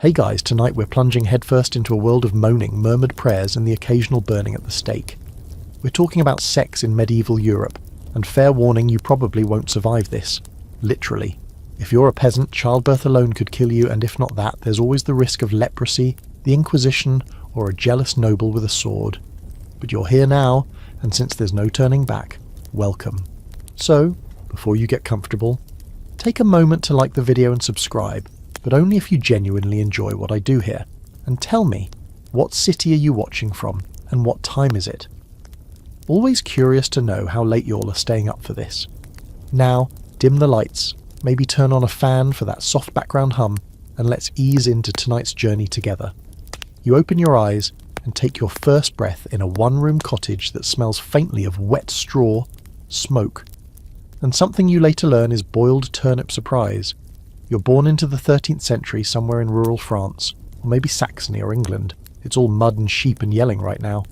Hey guys, tonight we're plunging headfirst into a world of moaning, murmured prayers and the occasional burning at the stake. We're talking about sex in medieval Europe, and fair warning, you probably won't survive this. Literally. If you're a peasant, childbirth alone could kill you, and if not that, there's always the risk of leprosy, the Inquisition, or a jealous noble with a sword. But you're here now, and since there's no turning back, welcome. So, before you get comfortable, take a moment to like the video and subscribe, but only if you genuinely enjoy what I do here. And tell me, what city are you watching from, and what time is it? Always curious to know how late y'all are staying up for this. Now, dim the lights, maybe turn on a fan for that soft background hum, and let's ease into tonight's journey together. You open your eyes and take your first breath in a one-room cottage that smells faintly of wet straw, smoke, and something you later learn is boiled turnip surprise. You're born into the 13th century somewhere in rural France, or maybe Saxony or England. It's all mud and sheep and yelling right now.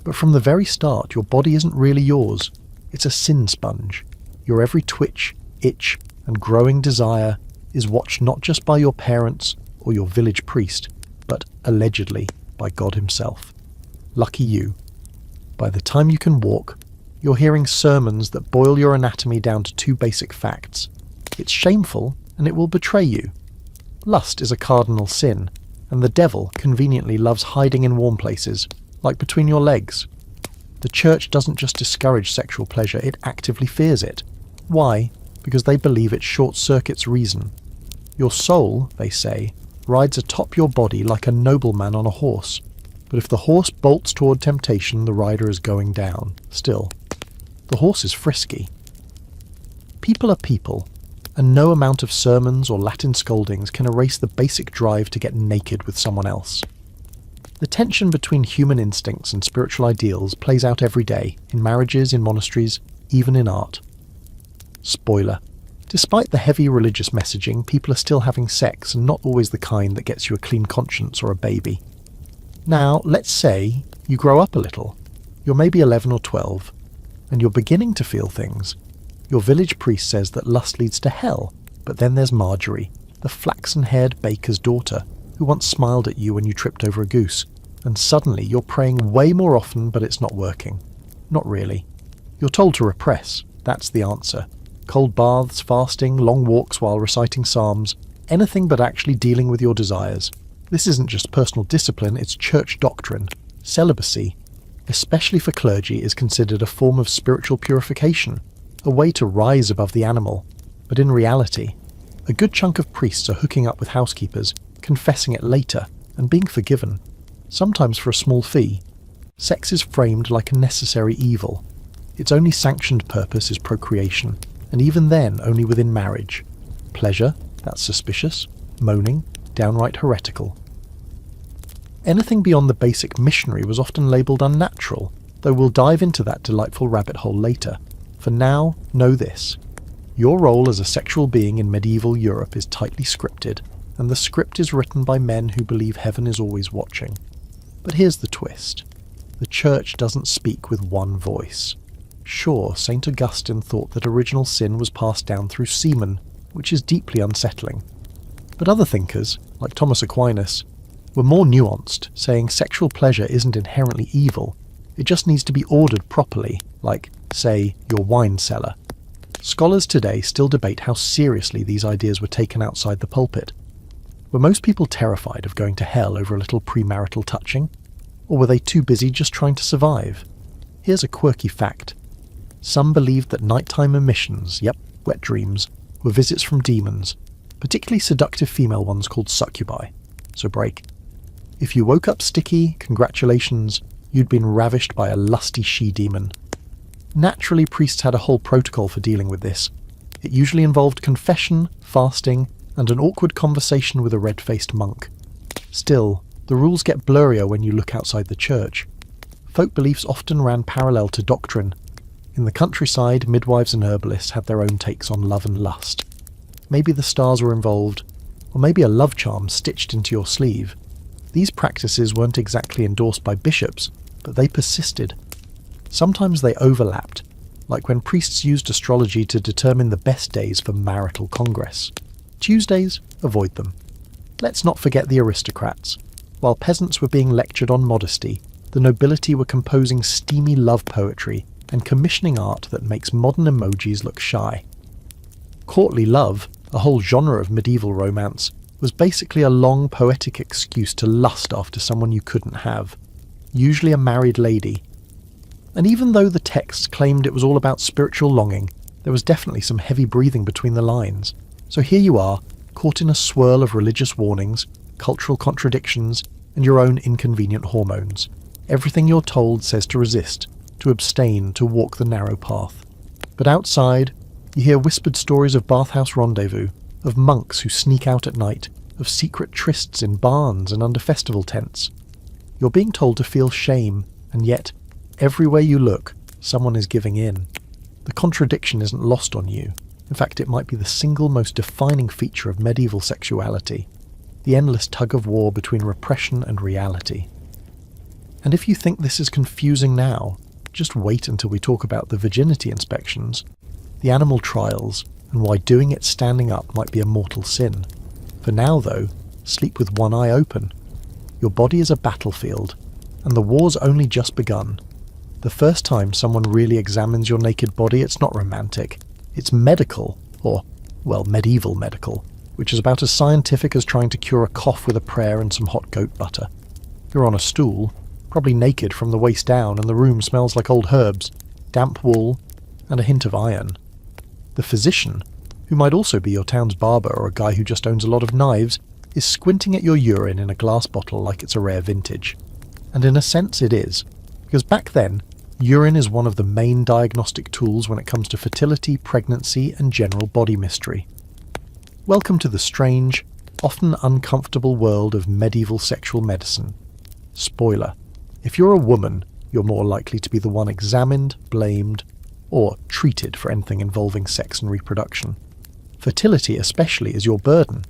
But from the very start, your body isn't really yours. It's a sin sponge. Your every twitch, itch, and growing desire is watched not just by your parents or your village priest, but allegedly by God himself. Lucky you. By the time you can walk, you're hearing sermons that boil your anatomy down to two basic facts. It's shameful, and it will betray you. Lust is a cardinal sin, and the devil conveniently loves hiding in warm places, like between your legs. The church doesn't just discourage sexual pleasure, it actively fears it. Why? Because they believe it short-circuits reason. Your soul, they say, rides atop your body like a nobleman on a horse, but if the horse bolts toward temptation, the rider is going down. Still, the horse is frisky. People are people, and no amount of sermons or Latin scoldings can erase the basic drive to get naked with someone else. The tension between human instincts and spiritual ideals plays out every day, in marriages, in monasteries, even in art. Spoiler. Despite the heavy religious messaging, people are still having sex, and not always the kind that gets you a clean conscience or a baby. Now, let's say you grow up a little. You're maybe 11 or 12, and you're beginning to feel things. Your village priest says that lust leads to hell, but then there's Marjorie, the flaxen-haired baker's daughter, who once smiled at you when you tripped over a goose, and suddenly you're praying way more often, but it's not working. Not really. You're told to repress. That's the answer. Cold baths, fasting, long walks while reciting psalms, anything but actually dealing with your desires. This isn't just personal discipline, it's church doctrine. Celibacy, especially for clergy, is considered a form of spiritual purification, a way to rise above the animal. But in reality, a good chunk of priests are hooking up with housekeepers, confessing it later, and being forgiven, sometimes for a small fee. Sex is framed like a necessary evil. Its only sanctioned purpose is procreation, and even then only within marriage. Pleasure, that's suspicious. Moaning, downright heretical. Anything beyond the basic missionary was often labelled unnatural, though we'll dive into that delightful rabbit hole later. For now, know this. Your role as a sexual being in medieval Europe is tightly scripted, and the script is written by men who believe heaven is always watching. But here's the twist. The church doesn't speak with one voice. Sure, St. Augustine thought that original sin was passed down through semen, which is deeply unsettling. But other thinkers, like Thomas Aquinas, were more nuanced, saying sexual pleasure isn't inherently evil, it just needs to be ordered properly, like, say, your wine cellar. Scholars today still debate how seriously these ideas were taken outside the pulpit. Were most people terrified of going to hell over a little premarital touching? Or were they too busy just trying to survive? Here's a quirky fact. Some believed that nighttime emissions, yep, wet dreams, were visits from demons, particularly seductive female ones called succubi. So break. If you woke up sticky, congratulations, you'd been ravished by a lusty she-demon. Naturally, priests had a whole protocol for dealing with this. It usually involved confession, fasting, and an awkward conversation with a red-faced monk. Still, the rules get blurrier when you look outside the church. Folk beliefs often ran parallel to doctrine. In the countryside, midwives and herbalists had their own takes on love and lust. Maybe the stars were involved, or maybe a love charm stitched into your sleeve. These practices weren't exactly endorsed by bishops, but they persisted. Sometimes they overlapped, like when priests used astrology to determine the best days for marital congress. Tuesdays, avoid them. Let's not forget the aristocrats. While peasants were being lectured on modesty, the nobility were composing steamy love poetry and commissioning art that makes modern emojis look shy. Courtly love, a whole genre of medieval romance, was basically a long poetic excuse to lust after someone you couldn't have, usually a married lady. And even though the texts claimed it was all about spiritual longing, there was definitely some heavy breathing between the lines. So here you are, caught in a swirl of religious warnings, cultural contradictions, and your own inconvenient hormones. Everything you're told says to resist, to abstain, to walk the narrow path. But outside, you hear whispered stories of bathhouse rendezvous, of monks who sneak out at night, of secret trysts in barns and under festival tents. You're being told to feel shame, and yet, everywhere you look, someone is giving in. The contradiction isn't lost on you. In fact, it might be the single most defining feature of medieval sexuality, the endless tug-of-war between repression and reality. And if you think this is confusing now, just wait until we talk about the virginity inspections, the animal trials, and why doing it standing up might be a mortal sin. For now, though, sleep with one eye open. Your body is a battlefield, and the war's only just begun. The first time someone really examines your naked body, it's not romantic. It's medical, or, well, medieval medical, which is about as scientific as trying to cure a cough with a prayer and some hot goat butter. You're on a stool, probably naked from the waist down, and the room smells like old herbs, damp wool, and a hint of iron. The physician, who might also be your town's barber or a guy who just owns a lot of knives, is squinting at your urine in a glass bottle like it's a rare vintage. And in a sense it is, because back then, urine is one of the main diagnostic tools when it comes to fertility, pregnancy, and general body mystery. Welcome to the strange, often uncomfortable world of medieval sexual medicine. Spoiler: if you're a woman, you're more likely to be the one examined, blamed, or treated for anything involving sex and reproduction. Fertility especially is your burden.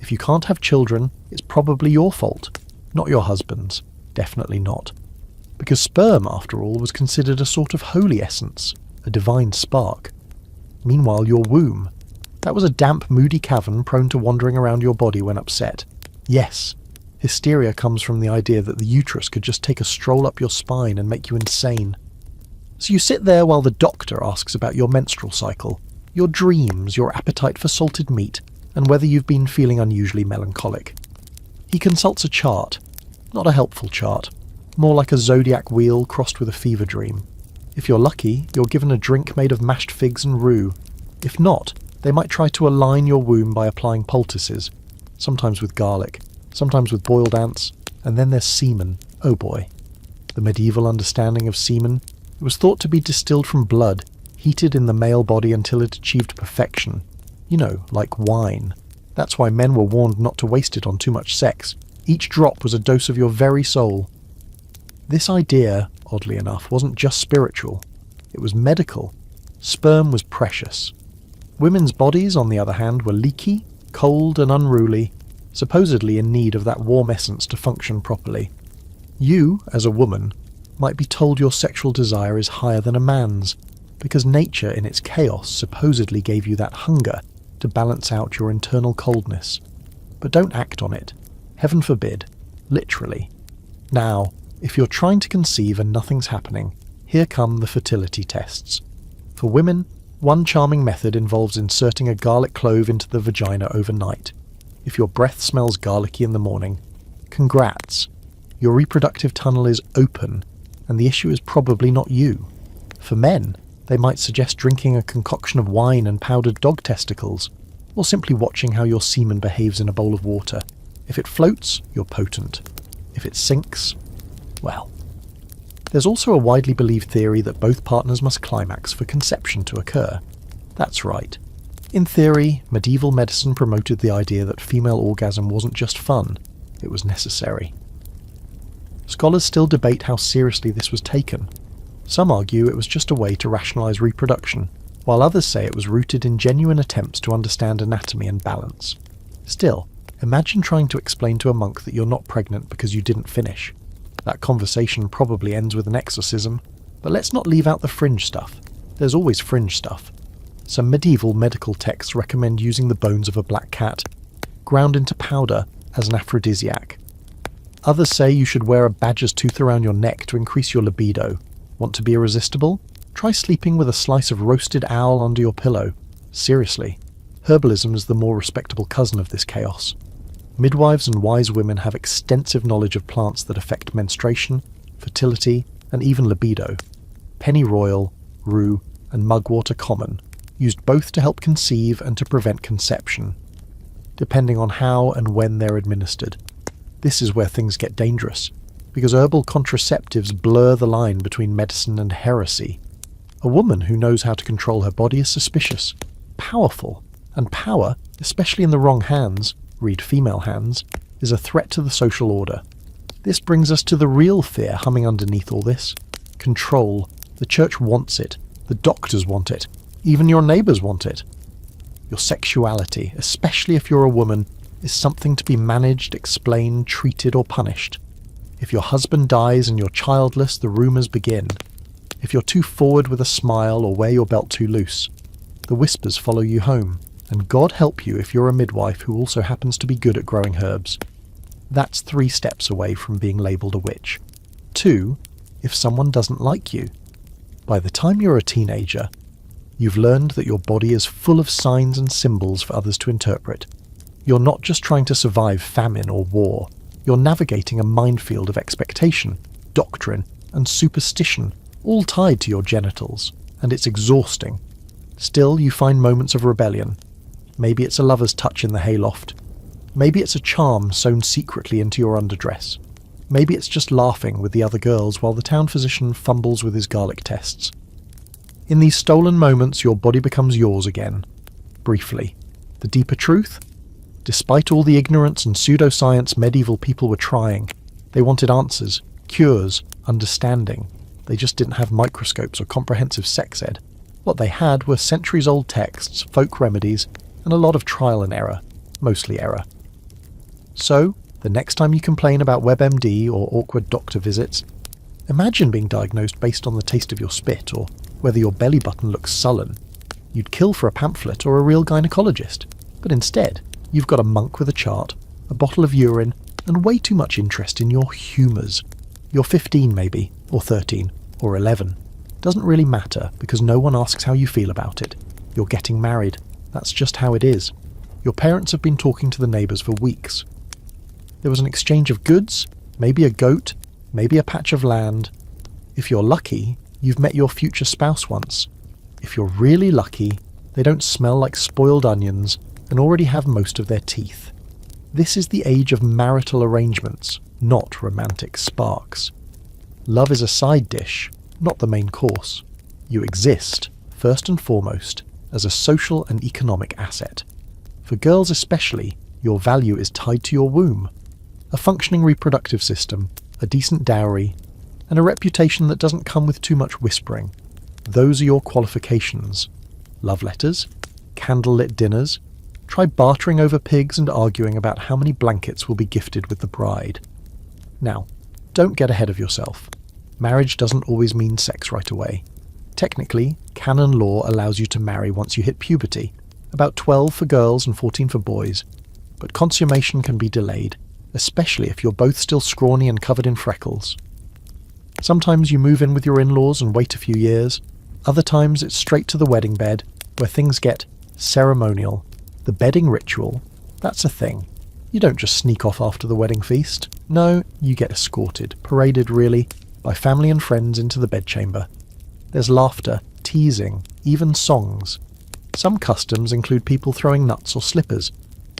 If you can't have children, it's probably your fault, not your husband's. Definitely not. Because sperm, after all, was considered a sort of holy essence, a divine spark. Meanwhile, your womb, that was a damp, moody cavern prone to wandering around your body when upset. Yes, hysteria comes from the idea that the uterus could just take a stroll up your spine and make you insane. So you sit there while the doctor asks about your menstrual cycle, your dreams, your appetite for salted meat, and whether you've been feeling unusually melancholic. He consults a chart, not a helpful chart, more like a zodiac wheel crossed with a fever dream. If you're lucky, you're given a drink made of mashed figs and rue. If not, they might try to align your womb by applying poultices, sometimes with garlic, sometimes with boiled ants, and then there's semen. Oh boy. The medieval understanding of semen: it was thought to be distilled from blood, heated in the male body until it achieved perfection. You know, like wine. That's why men were warned not to waste it on too much sex. Each drop was a dose of your very soul. This idea, oddly enough, wasn't just spiritual. It was medical. Sperm was precious. Women's bodies, on the other hand, were leaky, cold and unruly, supposedly in need of that warm essence to function properly. You, as a woman, might be told your sexual desire is higher than a man's, because nature in its chaos supposedly gave you that hunger to balance out your internal coldness. But don't act on it. Heaven forbid. Literally. Now, if you're trying to conceive and nothing's happening, here come the fertility tests. For women, one charming method involves inserting a garlic clove into the vagina overnight. If your breath smells garlicky in the morning, congrats. Your reproductive tunnel is open, and the issue is probably not you. For men, they might suggest drinking a concoction of wine and powdered dog testicles, or simply watching how your semen behaves in a bowl of water. If it floats, you're potent. If it sinks, well. There's also a widely believed theory that both partners must climax for conception to occur. That's right. In theory, medieval medicine promoted the idea that female orgasm wasn't just fun, it was necessary. Scholars still debate how seriously this was taken. Some argue it was just a way to rationalise reproduction, while others say it was rooted in genuine attempts to understand anatomy and balance. Still, imagine trying to explain to a monk that you're not pregnant because you didn't finish. That conversation probably ends with an exorcism, but let's not leave out the fringe stuff. There's always fringe stuff. Some medieval medical texts recommend using the bones of a black cat, ground into powder as an aphrodisiac. Others say you should wear a badger's tooth around your neck to increase your libido. Want to be irresistible? Try sleeping with a slice of roasted owl under your pillow. Seriously, herbalism is the more respectable cousin of this chaos. Midwives and wise women have extensive knowledge of plants that affect menstruation, fertility, and even libido. Pennyroyal, rue, and mugwort are common, used both to help conceive and to prevent conception, depending on how and when they're administered. This is where things get dangerous, because herbal contraceptives blur the line between medicine and heresy. A woman who knows how to control her body is suspicious, powerful, and power, especially in the wrong hands, read female hands, is a threat to the social order. This brings us to the real fear humming underneath all this. Control. The church wants it. The doctors want it. Even your neighbours want it. Your sexuality, especially if you're a woman, is something to be managed, explained, treated, or punished. If your husband dies and you're childless, the rumours begin. If you're too forward with a smile or wear your belt too loose, the whispers follow you home. And God help you if you're a midwife who also happens to be good at growing herbs. That's 3 steps away from being labelled a witch. 2, if someone doesn't like you. By the time you're a teenager, you've learned that your body is full of signs and symbols for others to interpret. You're not just trying to survive famine or war. You're navigating a minefield of expectation, doctrine, and superstition, all tied to your genitals, and it's exhausting. Still, you find moments of rebellion. Maybe it's a lover's touch in the hayloft. Maybe it's a charm sewn secretly into your underdress. Maybe it's just laughing with the other girls while the town physician fumbles with his garlic tests. In these stolen moments, your body becomes yours again. Briefly. The deeper truth? Despite all the ignorance and pseudoscience medieval people were trying, they wanted answers, cures, understanding. They just didn't have microscopes or comprehensive sex ed. What they had were centuries-old texts, folk remedies, and a lot of trial and error, mostly error. So, the next time you complain about WebMD or awkward doctor visits, imagine being diagnosed based on the taste of your spit or whether your belly button looks sullen. You'd kill for a pamphlet or a real gynecologist, but instead, you've got a monk with a chart, a bottle of urine, and way too much interest in your humours. You're 15 maybe, or 13, or 11. Doesn't really matter because no one asks how you feel about it. You're getting married. That's just how it is. Your parents have been talking to the neighbours for weeks. There was an exchange of goods, maybe a goat, maybe a patch of land. If you're lucky, you've met your future spouse once. If you're really lucky, they don't smell like spoiled onions and already have most of their teeth. This is the age of marital arrangements, not romantic sparks. Love is a side dish, not the main course. You exist, first and foremost, as a social and economic asset. For girls especially, your value is tied to your womb. A functioning reproductive system, a decent dowry, and a reputation that doesn't come with too much whispering. Those are your qualifications. Love letters, candlelit dinners. Try bartering over pigs and arguing about how many blankets will be gifted with the bride. Now, don't get ahead of yourself. Marriage doesn't always mean sex right away. Technically, canon law allows you to marry once you hit puberty, about 12 for girls and 14 for boys, but consummation can be delayed, especially if you're both still scrawny and covered in freckles. Sometimes you move in with your in-laws and wait a few years. Other times it's straight to the wedding bed, where things get ceremonial. The bedding ritual, that's a thing. You don't just sneak off after the wedding feast. No, you get escorted, paraded really, by family and friends into the bedchamber. There's laughter, teasing, even songs. Some customs include people throwing nuts or slippers.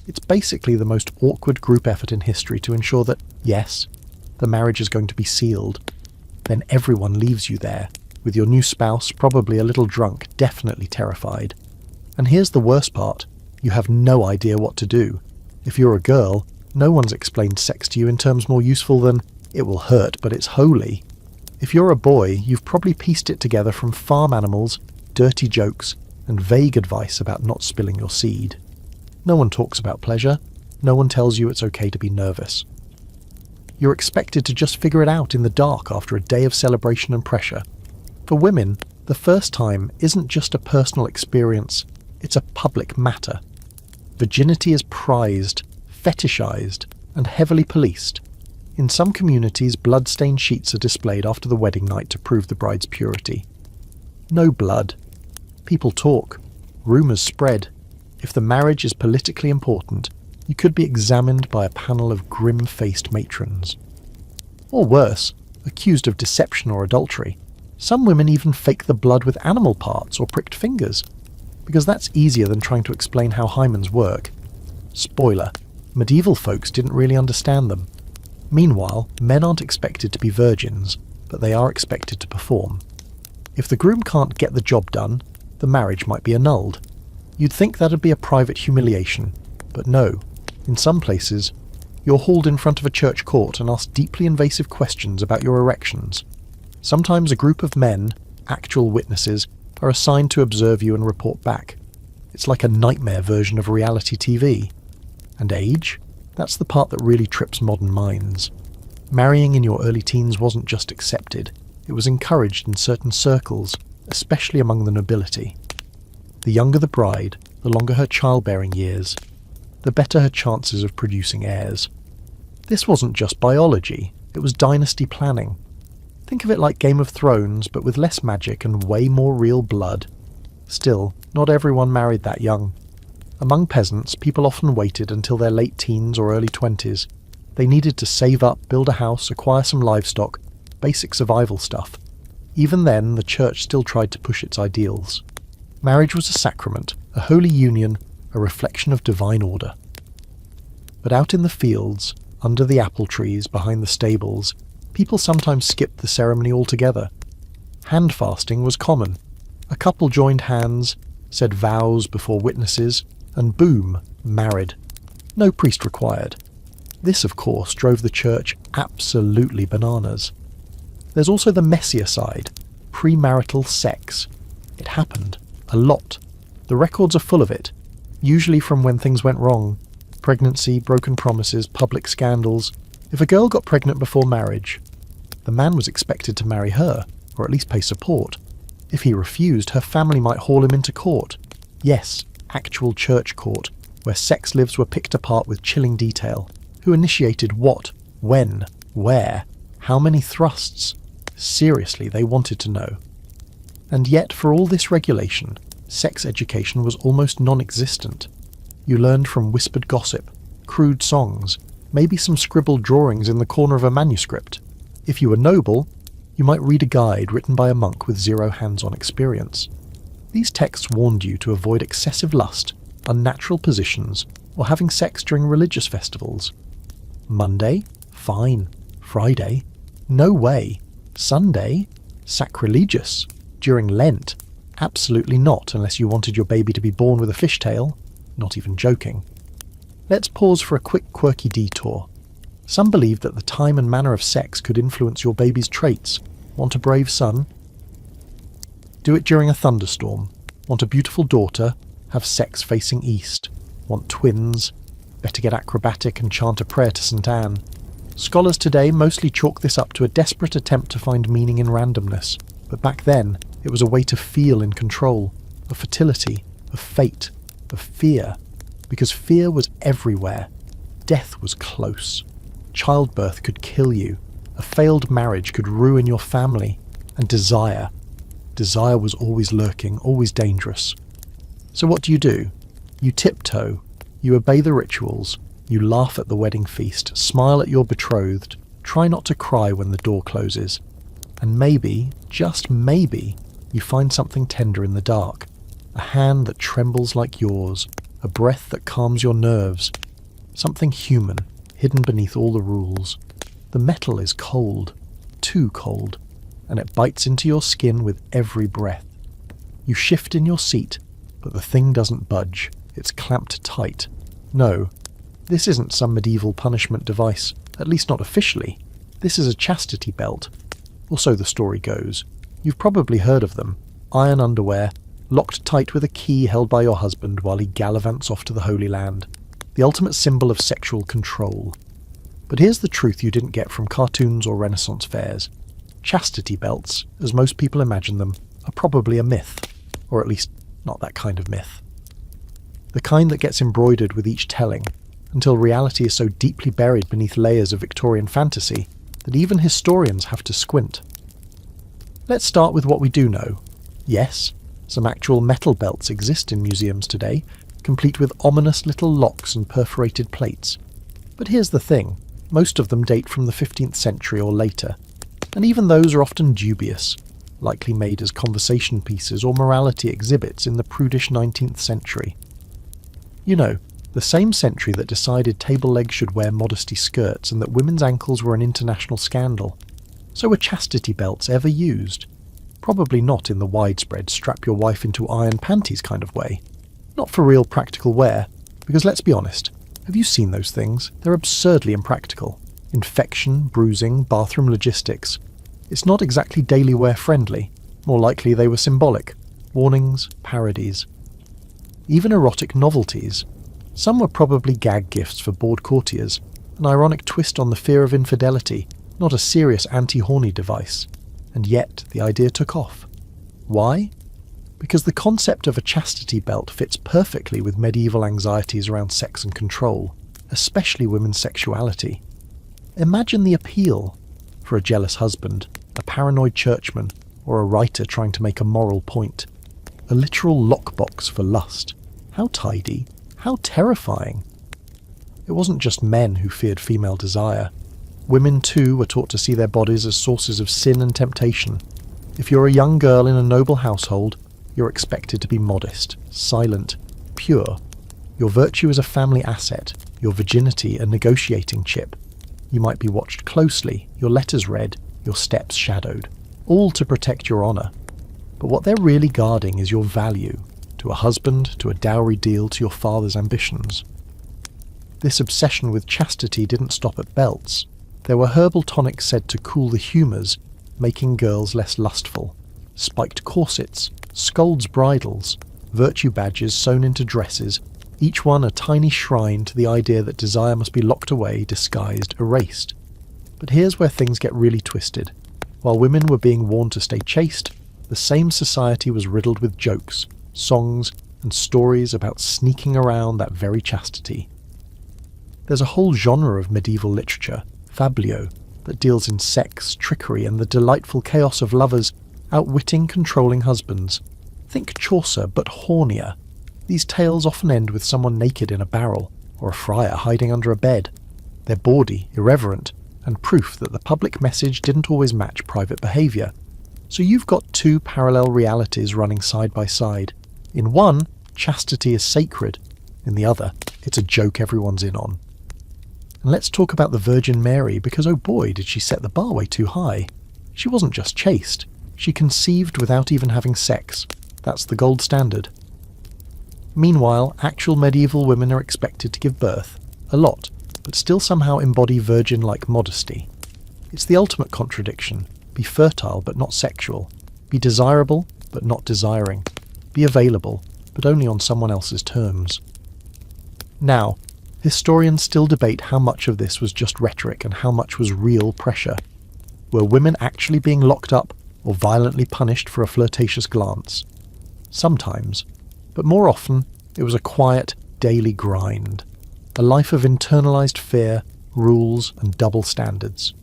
It's basically the most awkward group effort in history to ensure that, yes, the marriage is going to be sealed. Then everyone leaves you there, with your new spouse probably a little drunk, definitely terrified. And here's the worst part. You have no idea what to do. If you're a girl, no one's explained sex to you in terms more useful than, it will hurt, but it's holy. If you're a boy, you've probably pieced it together from farm animals, dirty jokes, and vague advice about not spilling your seed. No one talks about pleasure. No one tells you it's okay to be nervous. You're expected to just figure it out in the dark after a day of celebration and pressure. For women, the first time isn't just a personal experience, it's a public matter. Virginity is prized, fetishized, and heavily policed. In some communities, bloodstained sheets are displayed after the wedding night to prove the bride's purity. No blood. People talk. Rumours spread. If the marriage is politically important, you could be examined by a panel of grim-faced matrons. Or worse, accused of deception or adultery. Some women even fake the blood with animal parts or pricked fingers, because that's easier than trying to explain how hymens work. Spoiler, medieval folks didn't really understand them. Meanwhile, men aren't expected to be virgins, but they are expected to perform. If the groom can't get the job done, the marriage might be annulled. You'd think that'd be a private humiliation, but no. In some places, you're hauled in front of a church court and asked deeply invasive questions about your erections. Sometimes a group of men, actual witnesses, are assigned to observe you and report back. It's like a nightmare version of reality TV. And age? That's the part that really trips modern minds. Marrying in your early teens wasn't just accepted, it was encouraged in certain circles, especially among the nobility. The younger the bride, the longer her childbearing years, the better her chances of producing heirs. This wasn't just biology, it was dynasty planning. Think of it like Game of Thrones, but with less magic and way more real blood. Still, not everyone married that young. Among peasants, people often waited until their late teens or early 20s. They needed to save up, build a house, acquire some livestock, basic survival stuff. Even then, the church still tried to push its ideals. Marriage was a sacrament, a holy union, a reflection of divine order. But out in the fields, under the apple trees, behind the stables, people sometimes skipped the ceremony altogether. Hand fasting was common. A couple joined hands, said vows before witnesses, and boom, married. No priest required. This, of course, drove the church absolutely bananas. There's also the messier side, premarital sex. It happened. A lot. The records are full of it, usually from when things went wrong. Pregnancy, broken promises, public scandals. If a girl got pregnant before marriage, the man was expected to marry her, or at least pay support. If he refused, her family might haul him into court. Yes, actual church court, where sex lives were picked apart with chilling detail. Who initiated what, when, where, how many thrusts? Seriously, they wanted to know. And yet, for all this regulation, sex education was almost non-existent. You learned from whispered gossip, crude songs, maybe some scribbled drawings in the corner of a manuscript. If you were noble, you might read a guide written by a monk with zero hands-on experience. These texts warned you to avoid excessive lust, unnatural positions, or having sex during religious festivals. Monday? Fine. Friday? No way. Sunday? Sacrilegious. During Lent? Absolutely not, unless you wanted your baby to be born with a fishtail. Not even joking. Let's pause for a quick quirky detour. Some believe that the time and manner of sex could influence your baby's traits. Want a brave son? Do it during a thunderstorm. Want a beautiful daughter? Have sex facing east. Want twins? Better get acrobatic and chant a prayer to St. Anne. Scholars today mostly chalk this up to a desperate attempt to find meaning in randomness, but back then it was a way to feel in control, of fertility, of fate, of fear, because fear was everywhere. Death was close. Childbirth could kill you. A failed marriage could ruin your family. And desire. Desire was always lurking, always dangerous. So what do? You tiptoe. You obey the rituals. You laugh at the wedding feast, smile at your betrothed, try not to cry when the door closes. And maybe, just maybe, you find something tender in the dark. A hand that trembles like yours, a breath that calms your nerves. Something human, hidden beneath all the rules. The metal is cold, too cold, and it bites into your skin with every breath. You shift in your seat, but the thing doesn't budge. It's clamped tight. No, this isn't some medieval punishment device, at least not officially. This is a chastity belt. Or so the story goes. You've probably heard of them. Iron underwear, locked tight with a key held by your husband while he gallivants off to the Holy Land. The ultimate symbol of sexual control. But here's the truth you didn't get from cartoons or Renaissance fairs. Chastity belts, as most people imagine them, are probably a myth. Or at least, not that kind of myth. The kind that gets embroidered with each telling, until reality is so deeply buried beneath layers of Victorian fantasy that even historians have to squint. Let's start with what we do know. Yes, some actual metal belts exist in museums today, complete with ominous little locks and perforated plates. But here's the thing, most of them date from the 15th century or later, and even those are often dubious, likely made as conversation pieces or morality exhibits in the prudish 19th century. You know, the same century that decided table legs should wear modesty skirts and that women's ankles were an international scandal. So were chastity belts ever used? Probably not in the widespread strap your wife into iron panties kind of way. Not for real practical wear, because let's be honest, have you seen those things? They're absurdly impractical. Infection, bruising, bathroom logistics. It's not exactly daily wear friendly. More likely they were symbolic. Warnings, parodies. Even erotic novelties. Some were probably gag gifts for bored courtiers, an ironic twist on the fear of infidelity, not a serious anti-horny device. And yet the idea took off. Why? Because the concept of a chastity belt fits perfectly with medieval anxieties around sex and control, especially women's sexuality. Imagine the appeal for a jealous husband, a paranoid churchman, or a writer trying to make a moral point. A literal lockbox for lust. How tidy, how terrifying. It wasn't just men who feared female desire. Women too were taught to see their bodies as sources of sin and temptation. If you're a young girl in a noble household, you're expected to be modest, silent, pure. Your virtue is a family asset, your virginity a negotiating chip. You might be watched closely, your letters read, your steps shadowed, all to protect your honour. But what they're really guarding is your value, to a husband, to a dowry deal, to your father's ambitions. This obsession with chastity didn't stop at belts. There were herbal tonics said to cool the humours, making girls less lustful. Spiked corsets, scolds' bridles, virtue badges sewn into dresses, each one a tiny shrine to the idea that desire must be locked away, disguised, erased. But here's where things get really twisted. While women were being warned to stay chaste, the same society was riddled with jokes, songs, and stories about sneaking around that very chastity. There's a whole genre of medieval literature, fablio, that deals in sex, trickery, and the delightful chaos of lovers outwitting controlling husbands. Think Chaucer, but hornier. These tales often end with someone naked in a barrel, or a friar hiding under a bed. They're bawdy, irreverent, and proof that the public message didn't always match private behaviour. So you've got two parallel realities running side by side. In one, chastity is sacred. In the other, it's a joke everyone's in on. And let's talk about the Virgin Mary, because oh boy, did she set the bar way too high. She wasn't just chaste. She conceived without even having sex. That's the gold standard. Meanwhile, actual medieval women are expected to give birth. A lot, but still somehow embody virgin-like modesty. It's the ultimate contradiction. Be fertile, but not sexual. Be desirable, but not desiring. Be available, but only on someone else's terms. Now, historians still debate how much of this was just rhetoric and how much was real pressure. Were women actually being locked up or violently punished for a flirtatious glance? Sometimes, but more often it was a quiet, daily grind. A life of internalized fear, rules, and double standards.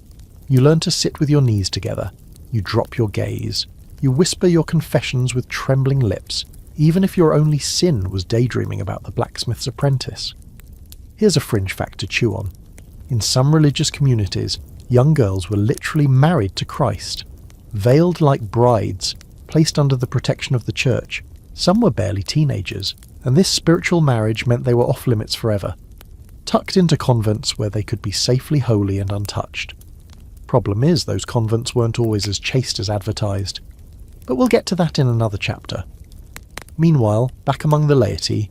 You learn to sit with your knees together. You drop your gaze. You whisper your confessions with trembling lips, even if your only sin was daydreaming about the blacksmith's apprentice. Here's a fringe fact to chew on. In some religious communities, young girls were literally married to Christ. Veiled like brides, placed under the protection of the church. Some were barely teenagers, and this spiritual marriage meant they were off limits forever. Tucked into convents where they could be safely holy and untouched. Problem is, those convents weren't always as chaste as advertised. But we'll get to that in another chapter. Meanwhile, back among the laity,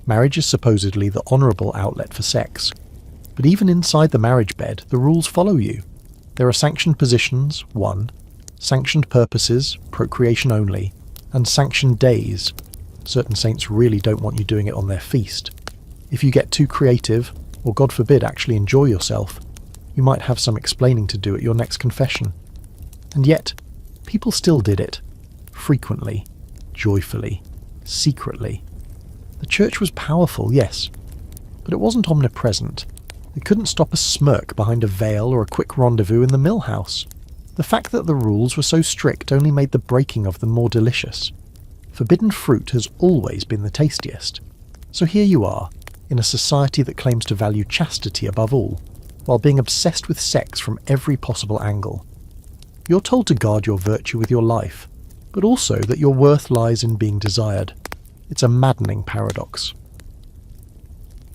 marriage is supposedly the honourable outlet for sex. But even inside the marriage bed, the rules follow you. There are sanctioned positions, 1, sanctioned purposes, procreation only, and sanctioned days. Certain saints really don't want you doing it on their feast. If you get too creative, or God forbid actually enjoy yourself, you might have some explaining to do at your next confession. And yet, people still did it. Frequently, joyfully, secretly. The church was powerful, yes, but it wasn't omnipresent. It couldn't stop a smirk behind a veil or a quick rendezvous in the mill house. The fact that the rules were so strict only made the breaking of them more delicious. Forbidden fruit has always been the tastiest. So here you are, in a society that claims to value chastity above all, while being obsessed with sex from every possible angle. You're told to guard your virtue with your life, but also that your worth lies in being desired. It's a maddening paradox.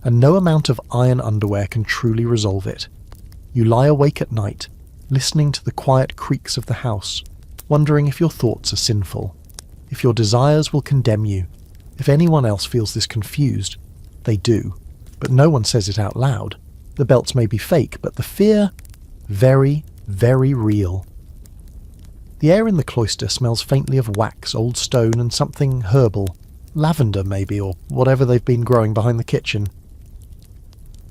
And no amount of iron underwear can truly resolve it. You lie awake at night, listening to the quiet creaks of the house, wondering if your thoughts are sinful, if your desires will condemn you. If anyone else feels this confused, they do, but no one says it out loud. The belts may be fake, but the fear, very, very real. The air in the cloister smells faintly of wax, old stone, and something herbal. Lavender, maybe, or whatever they've been growing behind the kitchen.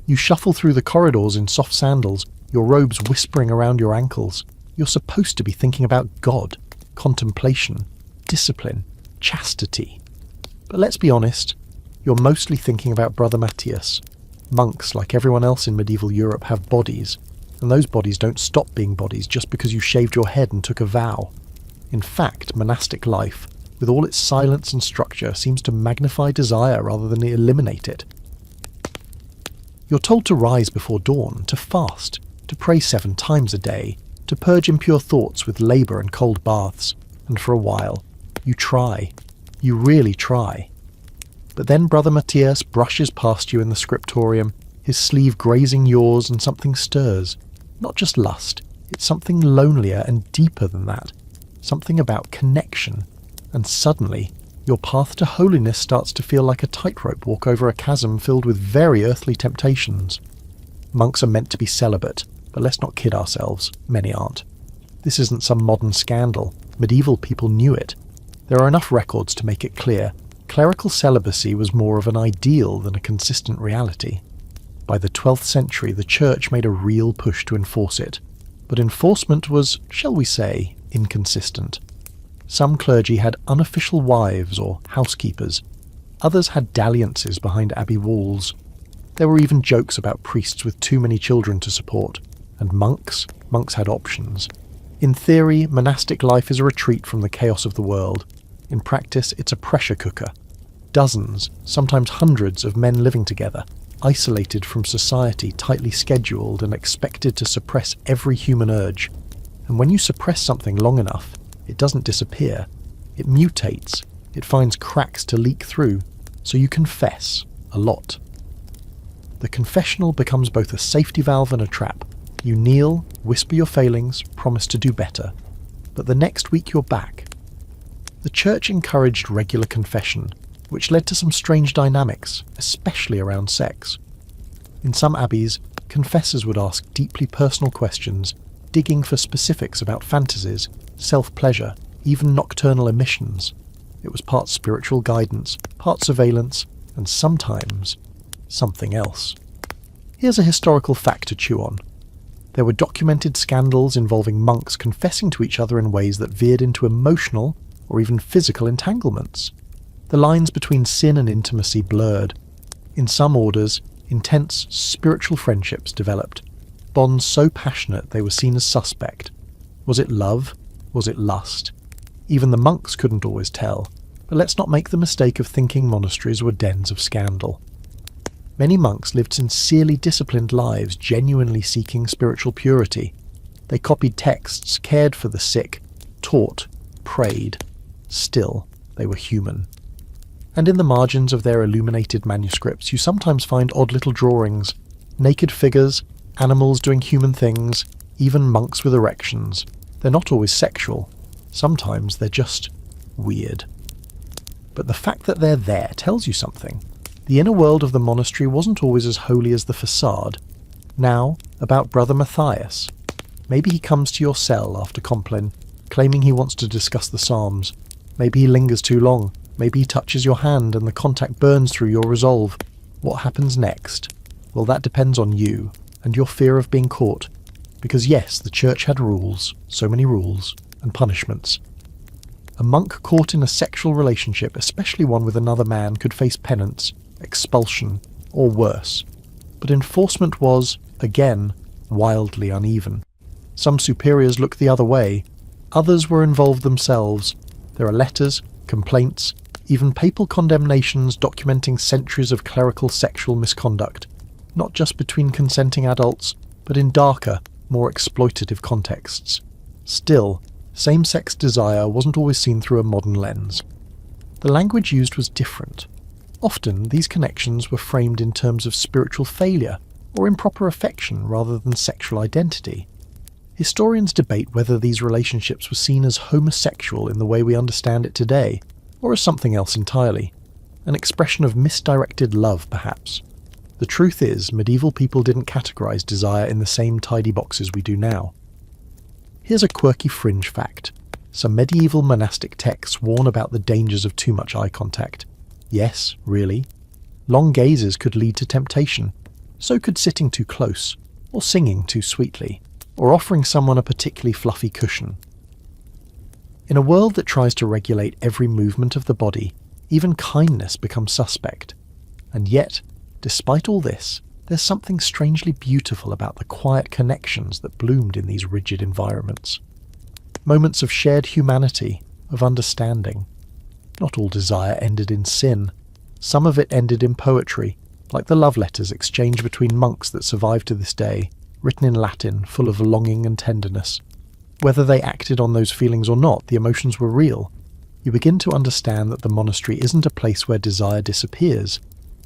You shuffle through the corridors in soft sandals, your robes whispering around your ankles. You're supposed to be thinking about God, contemplation, discipline, chastity. But let's be honest, you're mostly thinking about Brother Matthias. Monks, like everyone else in medieval Europe, have bodies, and those bodies don't stop being bodies just because you shaved your head and took a vow. In fact, monastic life, with all its silence and structure, seems to magnify desire rather than eliminate it. You're told to rise before dawn, to fast, to pray 7 times a day, to purge impure thoughts with labour and cold baths, and for a while, you try. You really try. But then Brother Matthias brushes past you in the scriptorium, his sleeve grazing yours, and something stirs. Not just lust, it's something lonelier and deeper than that. Something about connection. And suddenly, your path to holiness starts to feel like a tightrope walk over a chasm filled with very earthly temptations. Monks are meant to be celibate, but let's not kid ourselves, many aren't. This isn't some modern scandal. Medieval people knew it. There are enough records to make it clear. Clerical celibacy was more of an ideal than a consistent reality. By the 12th century, the Church made a real push to enforce it, but enforcement was, shall we say, inconsistent. Some clergy had unofficial wives or housekeepers. Others had dalliances behind abbey walls. There were even jokes about priests with too many children to support. And monks had options. In theory, monastic life is a retreat from the chaos of the world. In practice, it's a pressure cooker. Dozens, sometimes hundreds of men living together, isolated from society, tightly scheduled and expected to suppress every human urge. And when you suppress something long enough, it doesn't disappear. It mutates. It finds cracks to leak through, so you confess a lot. The confessional becomes both a safety valve and a trap. You kneel, whisper your failings, promise to do better. But the next week you're back. The Church encouraged regular confession, which led to some strange dynamics, especially around sex. In some abbeys, confessors would ask deeply personal questions, digging for specifics about fantasies, self-pleasure, even nocturnal emissions. It was part spiritual guidance, part surveillance, and sometimes something else. Here's a historical fact to chew on. There were documented scandals involving monks confessing to each other in ways that veered into emotional or even physical entanglements. The lines between sin and intimacy blurred. In some orders, intense spiritual friendships developed, bonds so passionate they were seen as suspect. Was it love? Was it lust? Even the monks couldn't always tell, but let's not make the mistake of thinking monasteries were dens of scandal. Many monks lived sincerely disciplined lives, genuinely seeking spiritual purity. They copied texts, cared for the sick, taught, prayed. Still, they were human. And in the margins of their illuminated manuscripts, you sometimes find odd little drawings, naked figures, animals doing human things, even monks with erections. They're not always sexual. Sometimes they're just weird. But the fact that they're there tells you something. The inner world of the monastery wasn't always as holy as the facade. Now, about Brother Matthias. Maybe he comes to your cell after Compline, claiming he wants to discuss the Psalms. Maybe he lingers too long. Maybe he touches your hand and the contact burns through your resolve. What happens next? Well, that depends on you and your fear of being caught. Because yes, the Church had rules, so many rules, and punishments. A monk caught in a sexual relationship, especially one with another man, could face penance, expulsion, or worse. But enforcement was, again, wildly uneven. Some superiors looked the other way, others were involved themselves. There are letters, complaints, even papal condemnations documenting centuries of clerical sexual misconduct, not just between consenting adults, but in darker, more exploitative contexts. Still, same-sex desire wasn't always seen through a modern lens. The language used was different. Often, these connections were framed in terms of spiritual failure or improper affection rather than sexual identity. Historians debate whether these relationships were seen as homosexual in the way we understand it today, or as something else entirely. An expression of misdirected love, perhaps. The truth is, medieval people didn't categorize desire in the same tidy boxes we do now. Here's a quirky fringe fact. Some medieval monastic texts warn about the dangers of too much eye contact. Yes, really. Long gazes could lead to temptation. So could sitting too close, or singing too sweetly, or offering someone a particularly fluffy cushion. In a world that tries to regulate every movement of the body, even kindness becomes suspect. And yet, despite all this, there's something strangely beautiful about the quiet connections that bloomed in these rigid environments. Moments of shared humanity, of understanding. Not all desire ended in sin. Some of it ended in poetry, like the love letters exchanged between monks that survive to this day, written in Latin, full of longing and tenderness. Whether they acted on those feelings or not, the emotions were real. You begin to understand that the monastery isn't a place where desire disappears.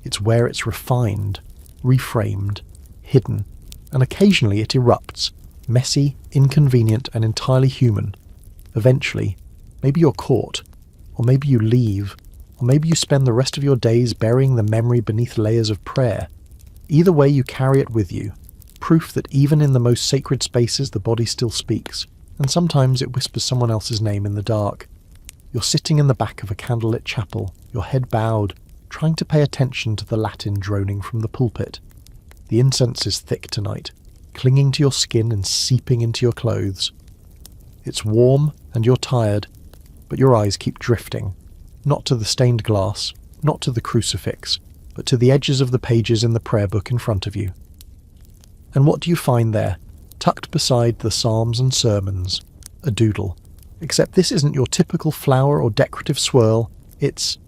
It's where it's refined, reframed, hidden, and occasionally it erupts, messy, inconvenient, and entirely human. Eventually, maybe you're caught, or maybe you leave, or maybe you spend the rest of your days burying the memory beneath layers of prayer. Either way, you carry it with you, proof that even in the most sacred spaces the body still speaks, and sometimes it whispers someone else's name in the dark. You're sitting in the back of a candlelit chapel, your head bowed, trying to pay attention to the Latin droning from the pulpit. The incense is thick tonight, clinging to your skin and seeping into your clothes. It's warm and you're tired, but your eyes keep drifting, not to the stained glass, not to the crucifix, but to the edges of the pages in the prayer book in front of you. And what do you find there, tucked beside the psalms and sermons? A doodle. Except this isn't your typical flower or decorative swirl, it's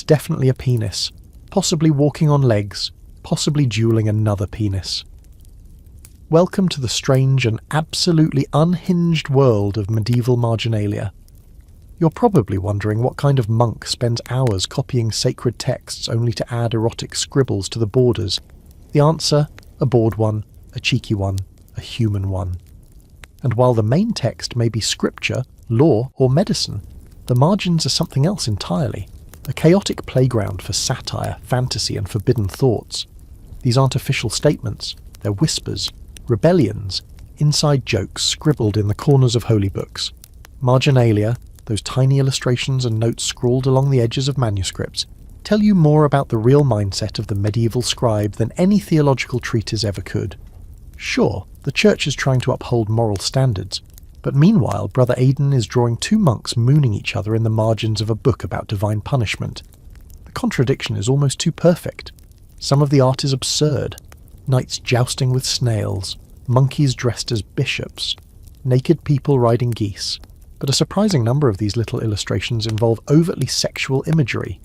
definitely a penis, possibly walking on legs, possibly dueling another penis. Welcome to the strange and absolutely unhinged world of medieval marginalia. You're probably wondering what kind of monk spends hours copying sacred texts only to add erotic scribbles to the borders. The answer, a bored one, a cheeky one, a human one. And while the main text may be scripture, law, or medicine, the margins are something else entirely. A chaotic playground for satire, fantasy, and forbidden thoughts. These aren't official statements, they're whispers, rebellions, inside jokes scribbled in the corners of holy books. Marginalia, those tiny illustrations and notes scrawled along the edges of manuscripts, tell you more about the real mindset of the medieval scribe than any theological treatise ever could. Sure, the church is trying to uphold moral standards, but meanwhile Brother Aidan is drawing two monks mooning each other in the margins of a book about divine punishment. The contradiction is almost too perfect. Some of the art is absurd. Knights jousting with snails, monkeys dressed as bishops, naked people riding geese. But a surprising number of these little illustrations involve overtly sexual imagery.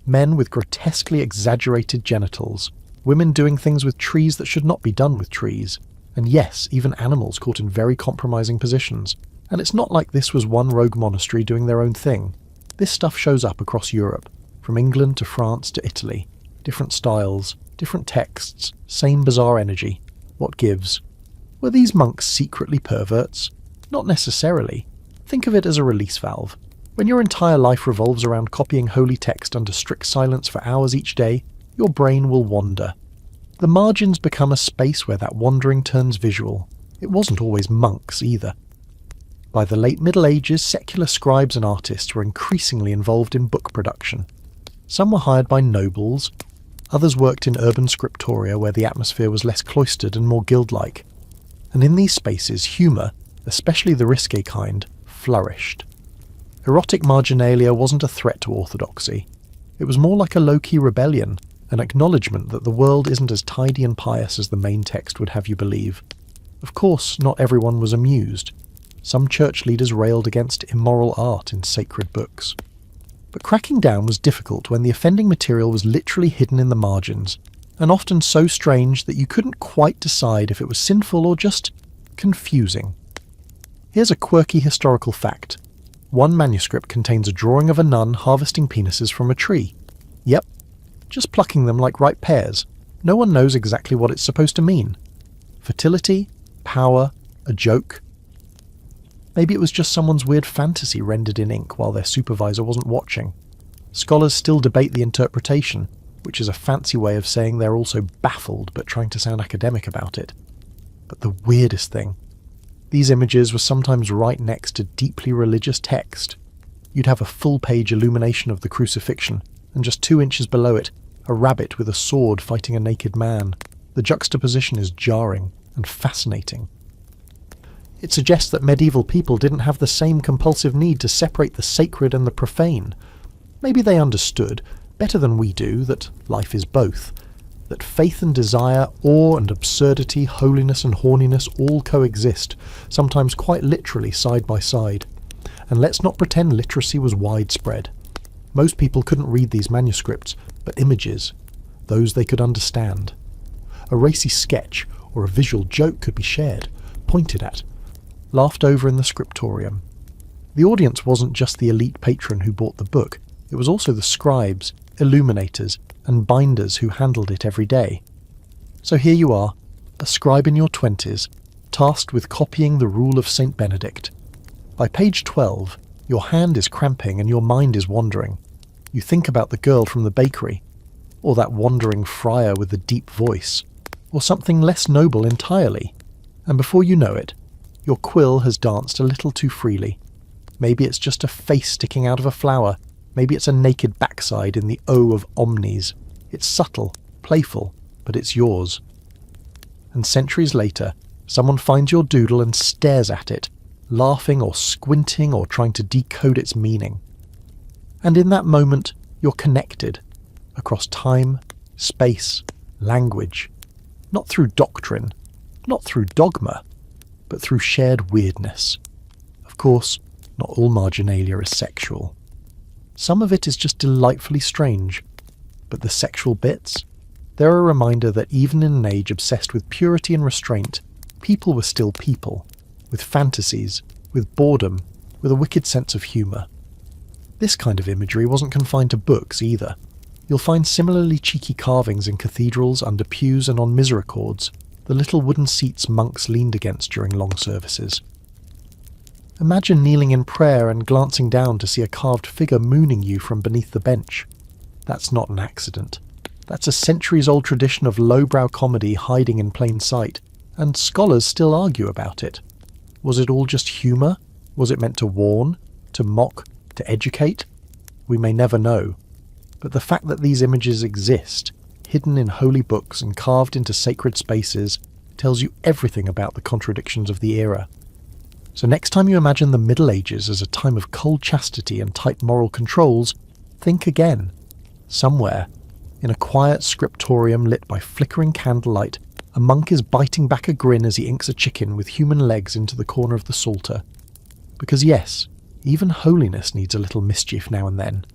Men with grotesquely exaggerated genitals, women doing things with trees that should not be done with trees, and yes, even animals caught in very compromising positions. And it's not like this was one rogue monastery doing their own thing. This stuff shows up across Europe, from England to France to Italy. Different styles, different texts, same bizarre energy. What gives? Were these monks secretly perverts? Not necessarily. Think of it as a release valve. When your entire life revolves around copying holy text under strict silence for hours each day, your brain will wander. The margins become a space where that wandering turns visual. It wasn't always monks either. By the late Middle Ages, secular scribes and artists were increasingly involved in book production. Some were hired by nobles, others worked in urban scriptoria where the atmosphere was less cloistered and more guild-like. And in these spaces, humour, especially the risque kind, flourished. Erotic marginalia wasn't a threat to orthodoxy. It was more like a low-key rebellion, an acknowledgement that the world isn't as tidy and pious as the main text would have you believe. Of course, not everyone was amused. Some church leaders railed against immoral art in sacred books. But cracking down was difficult when the offending material was literally hidden in the margins, and often so strange that you couldn't quite decide if it was sinful or just confusing. Here's a quirky historical fact. One manuscript contains a drawing of a nun harvesting penises from a tree. Yep, just plucking them like ripe pears. No one knows exactly what it's supposed to mean. Fertility? Power? A joke? Maybe it was just someone's weird fantasy rendered in ink while their supervisor wasn't watching. Scholars still debate the interpretation, which is a fancy way of saying they're also baffled but trying to sound academic about it. But the weirdest thing, these images were sometimes right next to deeply religious text. You'd have a full-page illumination of the crucifixion, and just 2 inches below it, a rabbit with a sword fighting a naked man. The juxtaposition is jarring and fascinating. It suggests that medieval people didn't have the same compulsive need to separate the sacred and the profane. Maybe they understood, better than we do, that life is both, that faith and desire, awe and absurdity, holiness and horniness all coexist, sometimes quite literally side by side. And let's not pretend literacy was widespread. Most people couldn't read these manuscripts, but images, those they could understand. A racy sketch or a visual joke could be shared, pointed at, laughed over in the scriptorium. The audience wasn't just the elite patron who bought the book, it was also the scribes, illuminators, and binders who handled it every day. So here you are, a scribe in your 20s, tasked with copying the rule of St. Benedict. By page 12, your hand is cramping and your mind is wandering. You think about the girl from the bakery, or that wandering friar with the deep voice, or something less noble entirely, and before you know it, your quill has danced a little too freely. Maybe it's just a face sticking out of a flower, maybe it's a naked backside in the O of omnes. It's subtle, playful, but it's yours. And centuries later, someone finds your doodle and stares at it, laughing or squinting or trying to decode its meaning. And in that moment, you're connected, across time, space, language, not through doctrine, not through dogma, but through shared weirdness. Of course, not all marginalia is sexual. Some of it is just delightfully strange, but the sexual bits, they're a reminder that even in an age obsessed with purity and restraint, people were still people, with fantasies, with boredom, with a wicked sense of humour. This kind of imagery wasn't confined to books either. You'll find similarly cheeky carvings in cathedrals, under pews and on misericords, the little wooden seats monks leaned against during long services. Imagine kneeling in prayer and glancing down to see a carved figure mooning you from beneath the bench. That's not an accident. That's a centuries-old tradition of lowbrow comedy hiding in plain sight, and scholars still argue about it. Was it all just humour? Was it meant to warn, to mock, to educate? We may never know. But the fact that these images exist, hidden in holy books and carved into sacred spaces, tells you everything about the contradictions of the era. So next time you imagine the Middle Ages as a time of cold chastity and tight moral controls, think again. Somewhere, in a quiet scriptorium lit by flickering candlelight, a monk is biting back a grin as he inks a chicken with human legs into the corner of the psalter. Because yes, even holiness needs a little mischief now and then.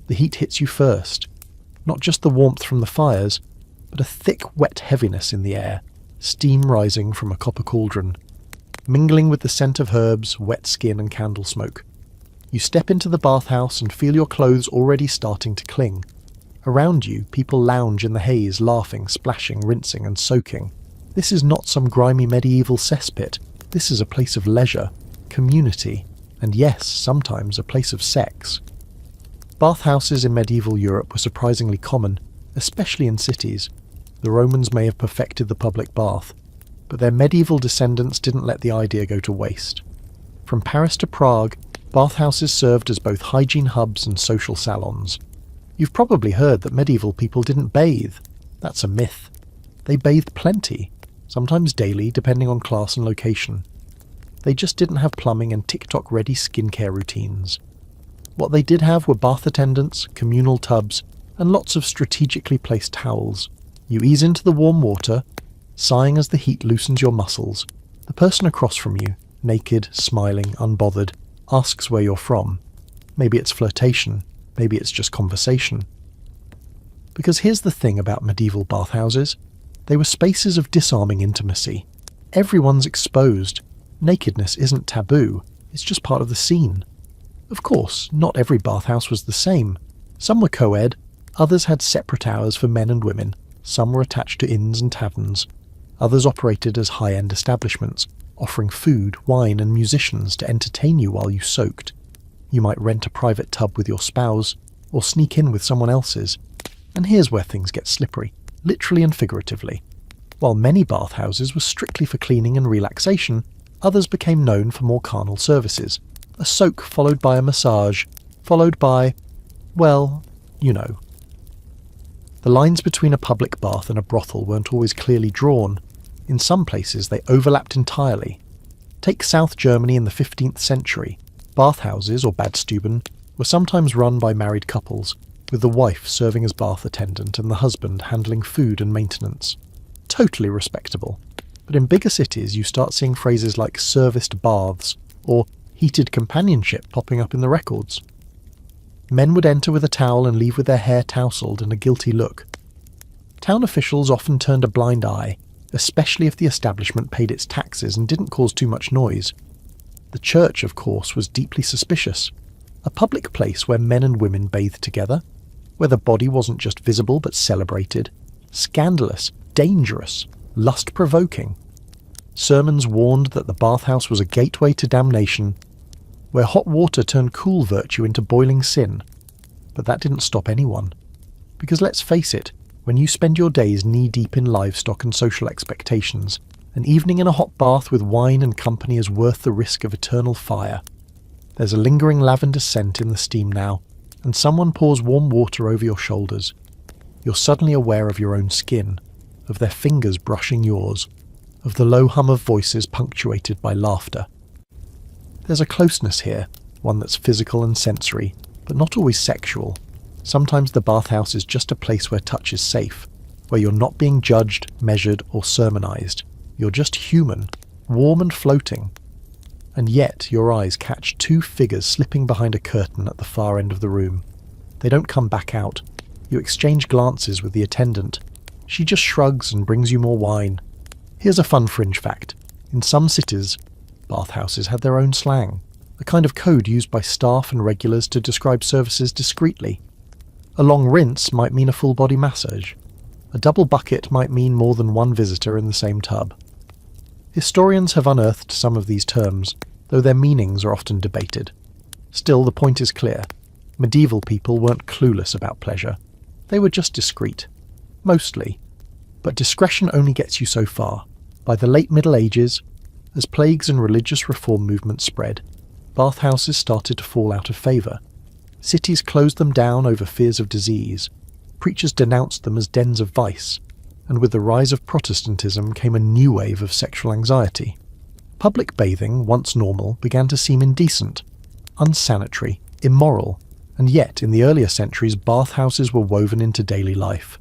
The heat hits you first, not just the warmth from the fires, but a thick, wet heaviness in the air, steam rising from a copper cauldron, mingling with the scent of herbs, wet skin and candle smoke. You step into the bathhouse and feel your clothes already starting to cling. Around you, people lounge in the haze, laughing, splashing, rinsing and soaking. This is not some grimy medieval cesspit. This is a place of leisure, community, and yes, sometimes a place of sex. Bathhouses in medieval Europe were surprisingly common, especially in cities. The Romans may have perfected the public bath, but their medieval descendants didn't let the idea go to waste. From Paris to Prague, bathhouses served as both hygiene hubs and social salons. You've probably heard that medieval people didn't bathe. That's a myth. They bathed plenty, sometimes daily, depending on class and location. They just didn't have plumbing and TikTok-ready skincare routines. What they did have were bath attendants, communal tubs, and lots of strategically placed towels. You ease into the warm water, sighing as the heat loosens your muscles. The person across from you, naked, smiling, unbothered, asks where you're from. Maybe it's flirtation, maybe it's just conversation. Because here's the thing about medieval bathhouses. They were spaces of disarming intimacy. Everyone's exposed. Nakedness isn't taboo, it's just part of the scene. Of course, not every bathhouse was the same. Some were co-ed, others had separate hours for men and women, some were attached to inns and taverns. Others operated as high-end establishments, offering food, wine and musicians to entertain you while you soaked. You might rent a private tub with your spouse, or sneak in with someone else's. And here's where things get slippery, literally and figuratively. While many bathhouses were strictly for cleaning and relaxation, others became known for more carnal services. A soak followed by a massage, followed by, well, you know. The lines between a public bath and a brothel weren't always clearly drawn. In some places they overlapped entirely. Take South Germany in the 15th century. Bathhouses, or Badstuben, were sometimes run by married couples, with the wife serving as bath attendant and the husband handling food and maintenance. Totally respectable. But in bigger cities you start seeing phrases like serviced baths, or heated companionship popping up in the records. Men would enter with a towel and leave with their hair tousled and a guilty look. Town officials often turned a blind eye, especially if the establishment paid its taxes and didn't cause too much noise. The church, of course, was deeply suspicious. A public place where men and women bathed together, where the body wasn't just visible but celebrated. Scandalous, dangerous, lust-provoking. Sermons warned that the bathhouse was a gateway to damnation, where hot water turned cool virtue into boiling sin. But that didn't stop anyone. Because let's face it, when you spend your days knee-deep in livestock and social expectations, an evening in a hot bath with wine and company is worth the risk of eternal fire. There's a lingering lavender scent in the steam now, and someone pours warm water over your shoulders. You're suddenly aware of your own skin, of their fingers brushing yours, of the low hum of voices punctuated by laughter. There's a closeness here, one that's physical and sensory, but not always sexual. Sometimes the bathhouse is just a place where touch is safe, where you're not being judged, measured, or sermonized. You're just human, warm and floating. And yet your eyes catch two figures slipping behind a curtain at the far end of the room. They don't come back out. You exchange glances with the attendant. She just shrugs and brings you more wine. Here's a fun fringe fact. In some cities, bathhouses had their own slang, a kind of code used by staff and regulars to describe services discreetly. A long rinse might mean a full-body massage. A double bucket might mean more than one visitor in the same tub. Historians have unearthed some of these terms, though their meanings are often debated. Still, the point is clear. Medieval people weren't clueless about pleasure. They were just discreet. Mostly. But discretion only gets you so far. By the late Middle Ages, as plagues and religious reform movements spread, bathhouses started to fall out of favour. Cities closed them down over fears of disease. Preachers denounced them as dens of vice. And with the rise of Protestantism came a new wave of sexual anxiety. Public bathing, once normal, began to seem indecent, unsanitary, immoral, and yet in the earlier centuries bathhouses were woven into daily life.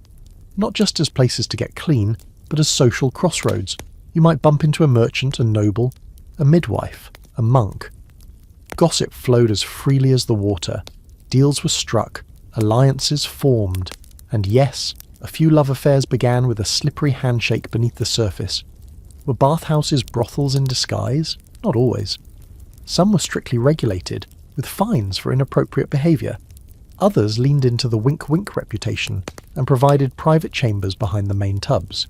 Not just as places to get clean, but as social crossroads. You might bump into a merchant, a noble, a midwife, a monk. Gossip flowed as freely as the water. Deals were struck, alliances formed, and yes, a few love affairs began with a slippery handshake beneath the surface. Were bathhouses brothels in disguise? Not always. Some were strictly regulated, with fines for inappropriate behaviour. Others leaned into the wink-wink reputation and provided private chambers behind the main tubs.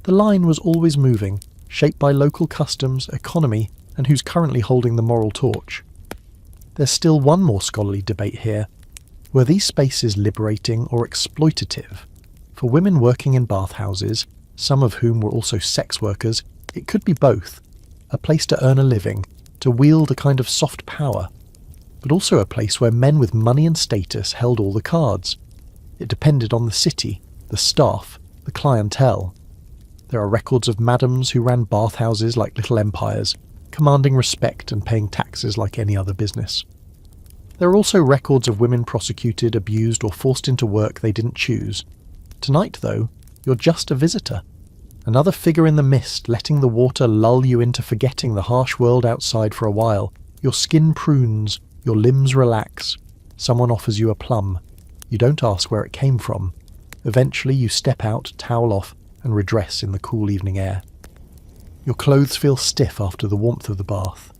The line was always moving, shaped by local customs, economy, and who's currently holding the moral torch. There's still one more scholarly debate here. Were these spaces liberating or exploitative? For women working in bathhouses, some of whom were also sex workers, it could be both. A place to earn a living, to wield a kind of soft power, but also a place where men with money and status held all the cards. It depended on the city, the staff, the clientele. There are records of madams who ran bathhouses like little empires, commanding respect and paying taxes like any other business. There are also records of women prosecuted, abused, or forced into work they didn't choose. Tonight, though, you're just a visitor. Another figure in the mist, letting the water lull you into forgetting the harsh world outside for a while. Your skin prunes, your limbs relax. Someone offers you a plum. You don't ask where it came from. Eventually you step out, towel off, and redress in the cool evening air. Your clothes feel stiff after the warmth of the bath.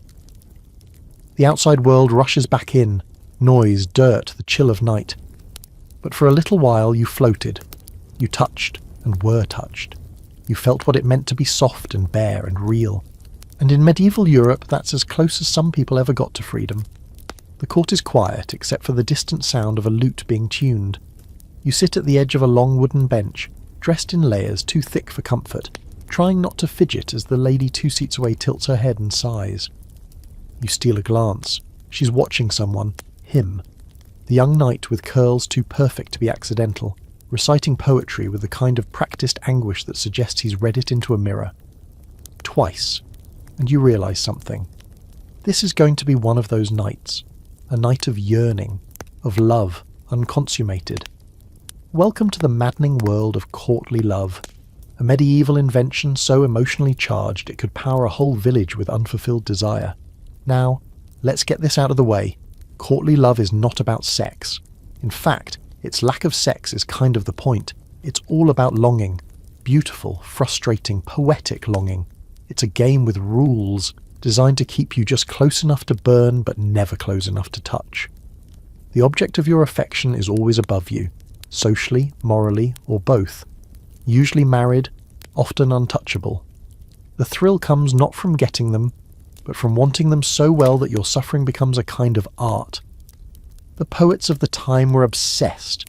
The outside world rushes back in, noise, dirt, the chill of night. But for a little while you floated. You touched and were touched. You felt what it meant to be soft and bare and real. And in medieval Europe, that's as close as some people ever got to freedom. The court is quiet, except for the distant sound of a lute being tuned. You sit at the edge of a long wooden bench, dressed in layers too thick for comfort, trying not to fidget as the lady 2 seats away tilts her head and sighs. You steal a glance. She's watching someone, him. The young knight with curls too perfect to be accidental, reciting poetry with the kind of practiced anguish that suggests he's read it into a mirror. Twice. And you realise something. This is going to be one of those nights. A night of yearning, of love, unconsummated. Welcome to the maddening world of courtly love, a medieval invention so emotionally charged it could power a whole village with unfulfilled desire. Now, let's get this out of the way. Courtly love is not about sex. In fact, its lack of sex is kind of the point. It's all about longing. Beautiful, frustrating, poetic longing. It's a game with rules, designed to keep you just close enough to burn but never close enough to touch. The object of your affection is always above you, socially, morally, or both. Usually married, often untouchable. The thrill comes not from getting them, but from wanting them so well that your suffering becomes a kind of art. The poets of the time were obsessed.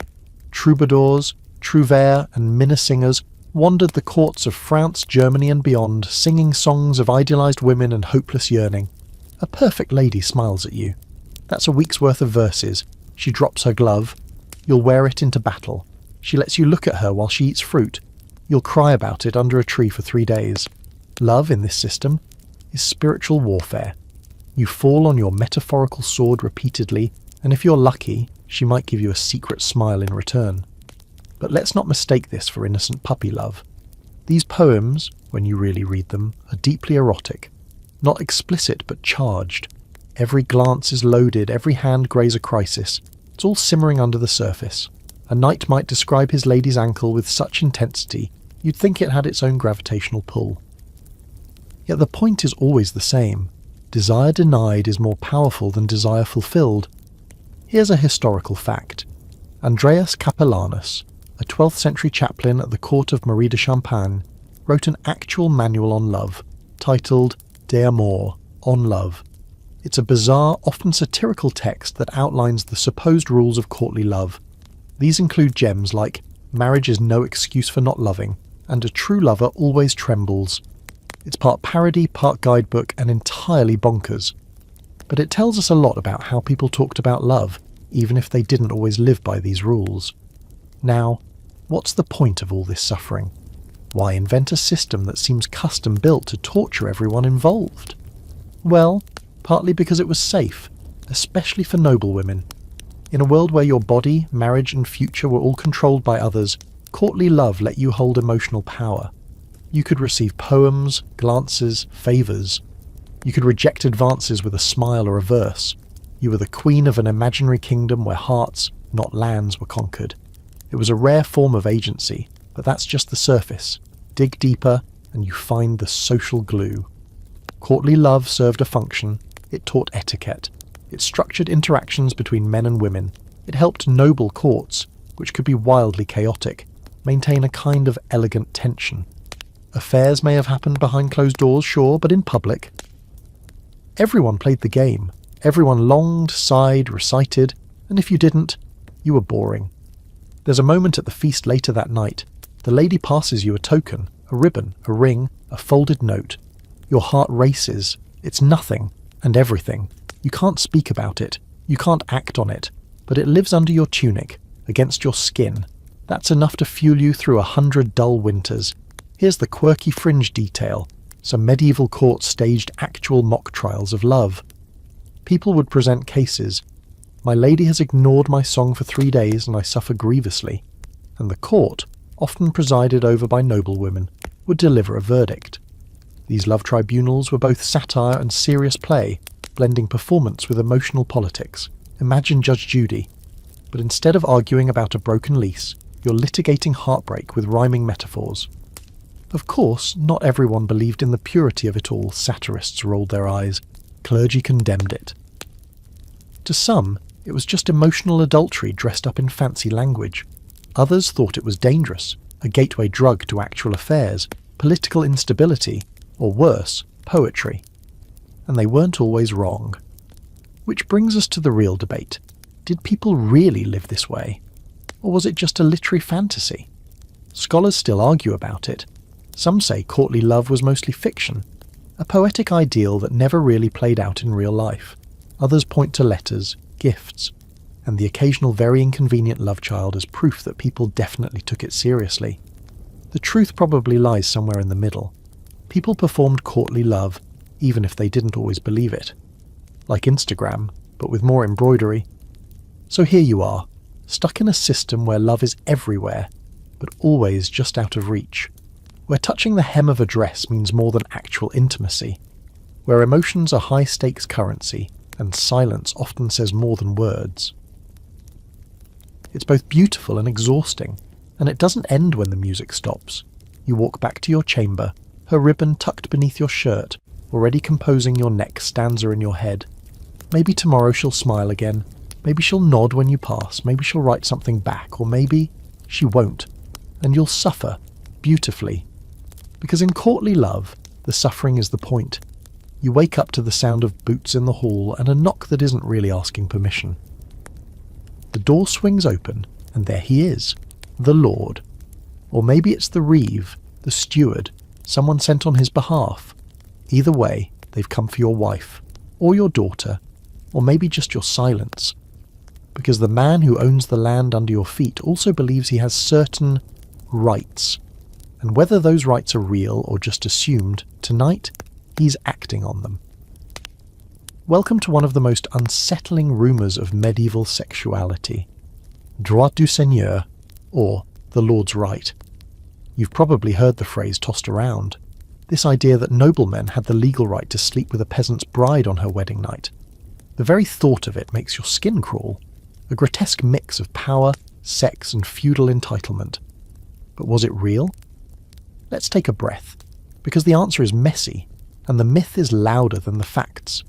Troubadours, trouvères, and minne singers wandered the courts of France, Germany, and beyond, singing songs of idealized women and hopeless yearning. A perfect lady smiles at you. That's a week's worth of verses. She drops her glove. You'll wear it into battle. She lets you look at her while she eats fruit. You'll cry about it under a tree for 3 days. Love, in this system, is spiritual warfare. You fall on your metaphorical sword repeatedly, and if you're lucky, she might give you a secret smile in return. But let's not mistake this for innocent puppy love. These poems, when you really read them, are deeply erotic. Not explicit, but charged. Every glance is loaded, every hand grays a crisis. It's all simmering under the surface. A knight might describe his lady's ankle with such intensity, you'd think it had its own gravitational pull. Yet the point is always the same. Desire denied is more powerful than desire fulfilled. Here's a historical fact. Andreas Capellanus, a 12th century chaplain at the court of Marie de Champagne, wrote an actual manual on love, titled De Amor, On Love. It's a bizarre, often satirical text that outlines the supposed rules of courtly love. These include gems like, marriage is no excuse for not loving, and a true lover always trembles. It's part parody, part guidebook, and entirely bonkers. But it tells us a lot about how people talked about love, even if they didn't always live by these rules. Now, what's the point of all this suffering? Why invent a system that seems custom-built to torture everyone involved? Well, partly because it was safe, especially for noble women. In a world where your body, marriage, and future were all controlled by others, courtly love let you hold emotional power. You could receive poems, glances, favours. You could reject advances with a smile or a verse. You were the queen of an imaginary kingdom where hearts, not lands, were conquered. It was a rare form of agency, but that's just the surface. Dig deeper, and you find the social glue. Courtly love served a function. It taught etiquette. It structured interactions between men and women. It helped noble courts, which could be wildly chaotic, maintain a kind of elegant tension. Affairs may have happened behind closed doors, sure, but in public. Everyone played the game. Everyone longed, sighed, recited, and if you didn't, you were boring. There's a moment at the feast later that night. The lady passes you a token, a ribbon, a ring, a folded note. Your heart races. It's nothing and everything. You can't speak about it. You can't act on it. But it lives under your tunic, against your skin. That's enough to fuel you through 100 dull winters. Here's the quirky fringe detail. Some medieval courts staged actual mock trials of love. People would present cases. My lady has ignored my song for 3 days and I suffer grievously, and the court, often presided over by noblewomen, would deliver a verdict. These love tribunals were both satire and serious play, blending performance with emotional politics. Imagine Judge Judy. But instead of arguing about a broken lease, you're litigating heartbreak with rhyming metaphors. Of course, not everyone believed in the purity of it all. Satirists rolled their eyes. Clergy condemned it. To some, it was just emotional adultery dressed up in fancy language. Others thought it was dangerous, a gateway drug to actual affairs, political instability, or worse, poetry. And they weren't always wrong. Which brings us to the real debate. Did people really live this way? Or was it just a literary fantasy? Scholars still argue about it. Some say courtly love was mostly fiction, a poetic ideal that never really played out in real life. Others point to letters, gifts, and the occasional very inconvenient love child as proof that people definitely took it seriously. The truth probably lies somewhere in the middle. People performed courtly love, even if they didn't always believe it. Like Instagram, but with more embroidery. So here you are, stuck in a system where love is everywhere, but always just out of reach. Where touching the hem of a dress means more than actual intimacy. Where emotions are high-stakes currency, and silence often says more than words. It's both beautiful and exhausting, and it doesn't end when the music stops. You walk back to your chamber, her ribbon tucked beneath your shirt, already composing your next stanza in your head. Maybe tomorrow she'll smile again, maybe she'll nod when you pass, maybe she'll write something back, or maybe she won't, and you'll suffer, beautifully. Because in courtly love, the suffering is the point. You wake up to the sound of boots in the hall and a knock that isn't really asking permission. The door swings open, and there he is, the Lord. Or maybe it's the reeve, the steward, someone sent on his behalf. Either way, they've come for your wife, or your daughter, or maybe just your silence. Because the man who owns the land under your feet also believes he has certain rights. And whether those rights are real or just assumed, tonight, he's acting on them. Welcome to one of the most unsettling rumours of medieval sexuality. Droit du Seigneur, or the Lord's right. You've probably heard the phrase tossed around. This idea that noblemen had the legal right to sleep with a peasant's bride on her wedding night. The very thought of it makes your skin crawl. A grotesque mix of power, sex, and feudal entitlement. But was it real? Let's take a breath, because the answer is messy, and the myth is louder than the facts.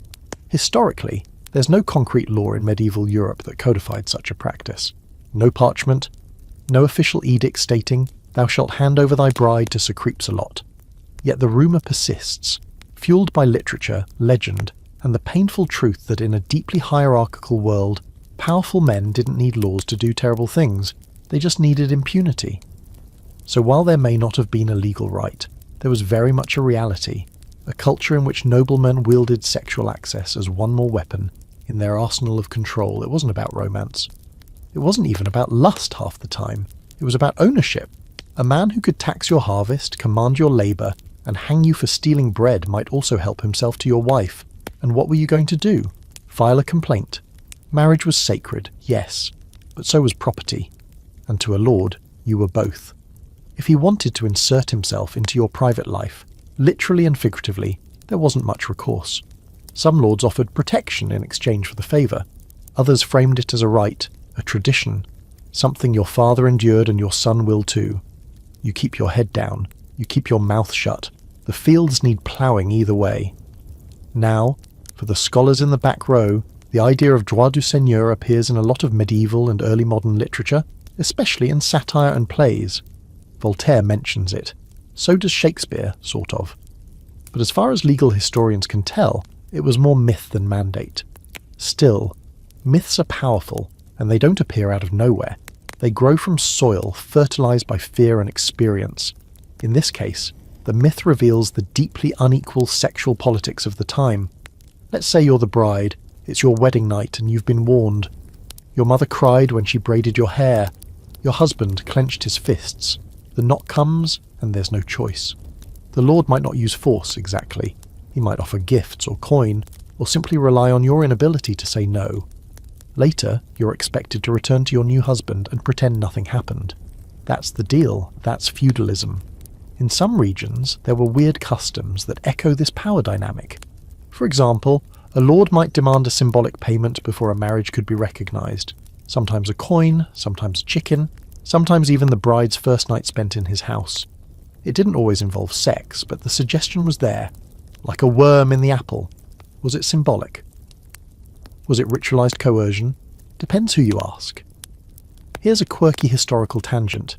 Historically, there's no concrete law in medieval Europe that codified such a practice. No parchment, no official edict stating, "Thou shalt hand over thy bride to Sir Creeps-a-Lot." Yet the rumour persists, fueled by literature, legend, and the painful truth that in a deeply hierarchical world, powerful men didn't need laws to do terrible things, they just needed impunity. So while there may not have been a legal right, there was very much a reality, a culture in which noblemen wielded sexual access as one more weapon in their arsenal of control. It wasn't about romance. It wasn't even about lust half the time. It was about ownership. A man who could tax your harvest, command your labour, and hang you for stealing bread might also help himself to your wife. And what were you going to do? File a complaint. Marriage was sacred, yes, but so was property. And to a lord, you were both. If he wanted to insert himself into your private life, literally and figuratively, there wasn't much recourse. Some lords offered protection in exchange for the favour. Others framed it as a right, a tradition, something your father endured and your son will too. You keep your head down, you keep your mouth shut. The fields need ploughing either way. Now, for the scholars in the back row, the idea of droit du seigneur appears in a lot of medieval and early modern literature, especially in satire and plays. Voltaire mentions it. So does Shakespeare, sort of. But as far as legal historians can tell, it was more myth than mandate. Still, myths are powerful, and they don't appear out of nowhere. They grow from soil, fertilized by fear and experience. In this case, the myth reveals the deeply unequal sexual politics of the time. Let's say you're the bride, it's your wedding night, and you've been warned. Your mother cried when she braided your hair. Your husband clenched his fists. The knock comes, and there's no choice. The Lord might not use force exactly. He might offer gifts or coin, or simply rely on your inability to say no. Later, you're expected to return to your new husband and pretend nothing happened. That's the deal, that's feudalism. In some regions, there were weird customs that echo this power dynamic. For example, a lord might demand a symbolic payment before a marriage could be recognised. Sometimes a coin, sometimes a chicken, sometimes even the bride's first night spent in his house. It didn't always involve sex, but the suggestion was there. Like a worm in the apple. Was it symbolic? Was it ritualised coercion? Depends who you ask. Here's a quirky historical tangent.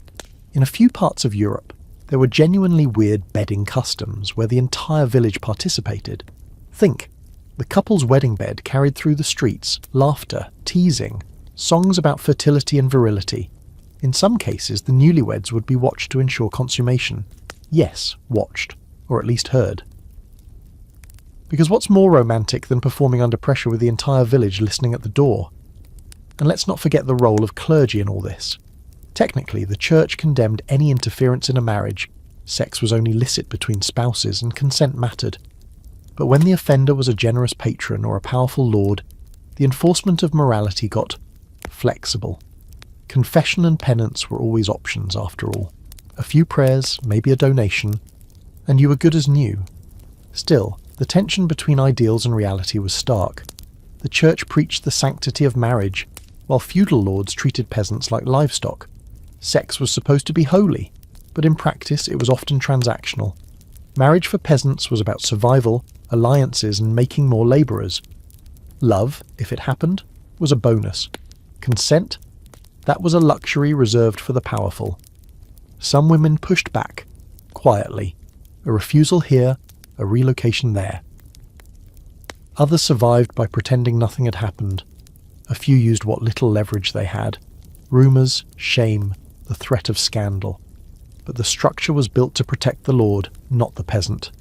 In a few parts of Europe, there were genuinely weird bedding customs where the entire village participated. Think, the couple's wedding bed carried through the streets, laughter, teasing, songs about fertility and virility. In some cases, the newlyweds would be watched to ensure consummation. Yes, watched, or at least heard. Because what's more romantic than performing under pressure with the entire village listening at the door? And let's not forget the role of clergy in all this. Technically, the church condemned any interference in a marriage. Sex was only licit between spouses and consent mattered. But when the offender was a generous patron or a powerful lord, the enforcement of morality got flexible. Confession and penance were always options after all. A few prayers, maybe a donation, and you were good as new. Still, the tension between ideals and reality was stark. The church preached the sanctity of marriage, while feudal lords treated peasants like livestock. Sex was supposed to be holy, but in practice it was often transactional. Marriage for peasants was about survival, alliances, and making more labourers. Love, if it happened, was a bonus. Consent? That was a luxury reserved for the powerful. Some women pushed back, quietly. A refusal here, a relocation there. Others survived by pretending nothing had happened. A few used what little leverage they had. Rumours, shame, the threat of scandal. But the structure was built to protect the lord, not the peasant.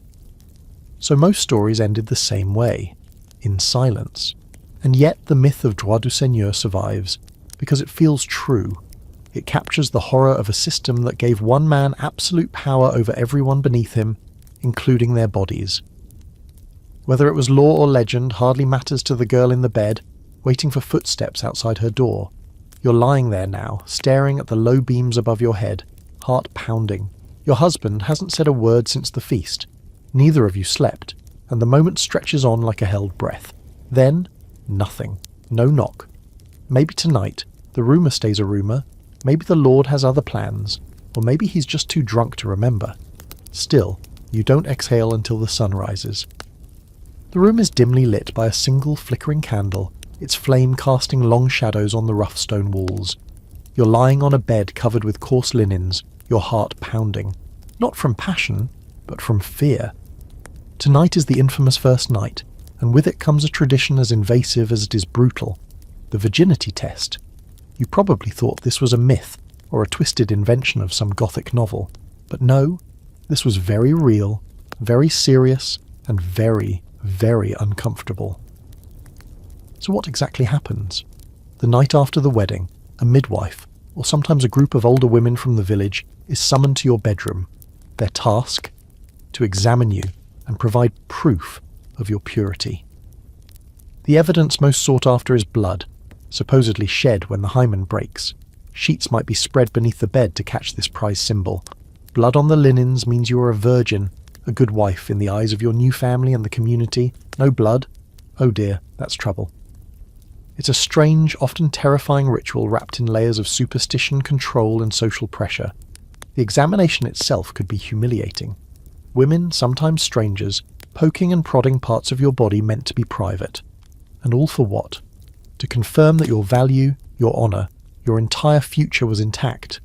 So most stories ended the same way, in silence. And yet the myth of droit du seigneur survives, because it feels true. It captures the horror of a system that gave one man absolute power over everyone beneath him, including their bodies. Whether it was law or legend hardly matters to the girl in the bed, waiting for footsteps outside her door. You're lying there now, staring at the low beams above your head, heart pounding. Your husband hasn't said a word since the feast. Neither of you slept, and the moment stretches on like a held breath. Then, nothing. No knock. Maybe tonight, the rumour stays a rumour, maybe the Lord has other plans, or maybe he's just too drunk to remember. Still, you don't exhale until the sun rises. The room is dimly lit by a single flickering candle, its flame casting long shadows on the rough stone walls. You're lying on a bed covered with coarse linens, your heart pounding. Not from passion, but from fear. Tonight is the infamous first night, and with it comes a tradition as invasive as it is brutal. The virginity test. You probably thought this was a myth, or a twisted invention of some gothic novel. But no, this was very real, very serious, and very, very uncomfortable. So what exactly happens? The night after the wedding, a midwife, or sometimes a group of older women from the village, is summoned to your bedroom. Their task? To examine you and provide proof of your purity. The evidence most sought after is blood, supposedly shed when the hymen breaks. Sheets might be spread beneath the bed to catch this prized symbol. Blood on the linens means you are a virgin, a good wife in the eyes of your new family and the community. No blood? Oh dear, that's trouble. It's a strange, often terrifying ritual wrapped in layers of superstition, control, and social pressure. The examination itself could be humiliating. Women, sometimes strangers, poking and prodding parts of your body meant to be private. And all for what? To confirm that your value, your honour, your entire future was intact.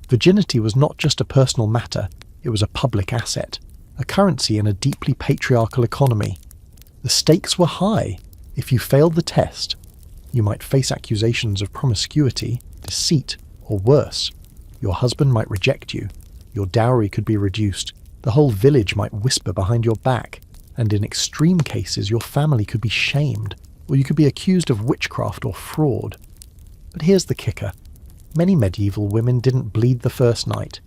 Virginity was not just a personal matter, it was a public asset, a currency in a deeply patriarchal economy. The stakes were high. If you failed the test, you might face accusations of promiscuity, deceit, or worse. Your husband might reject you. Your dowry could be reduced. The whole village might whisper behind your back. And in extreme cases, your family could be shamed, or you could be accused of witchcraft or fraud. But here's the kicker. Many medieval women didn't bleed the first night.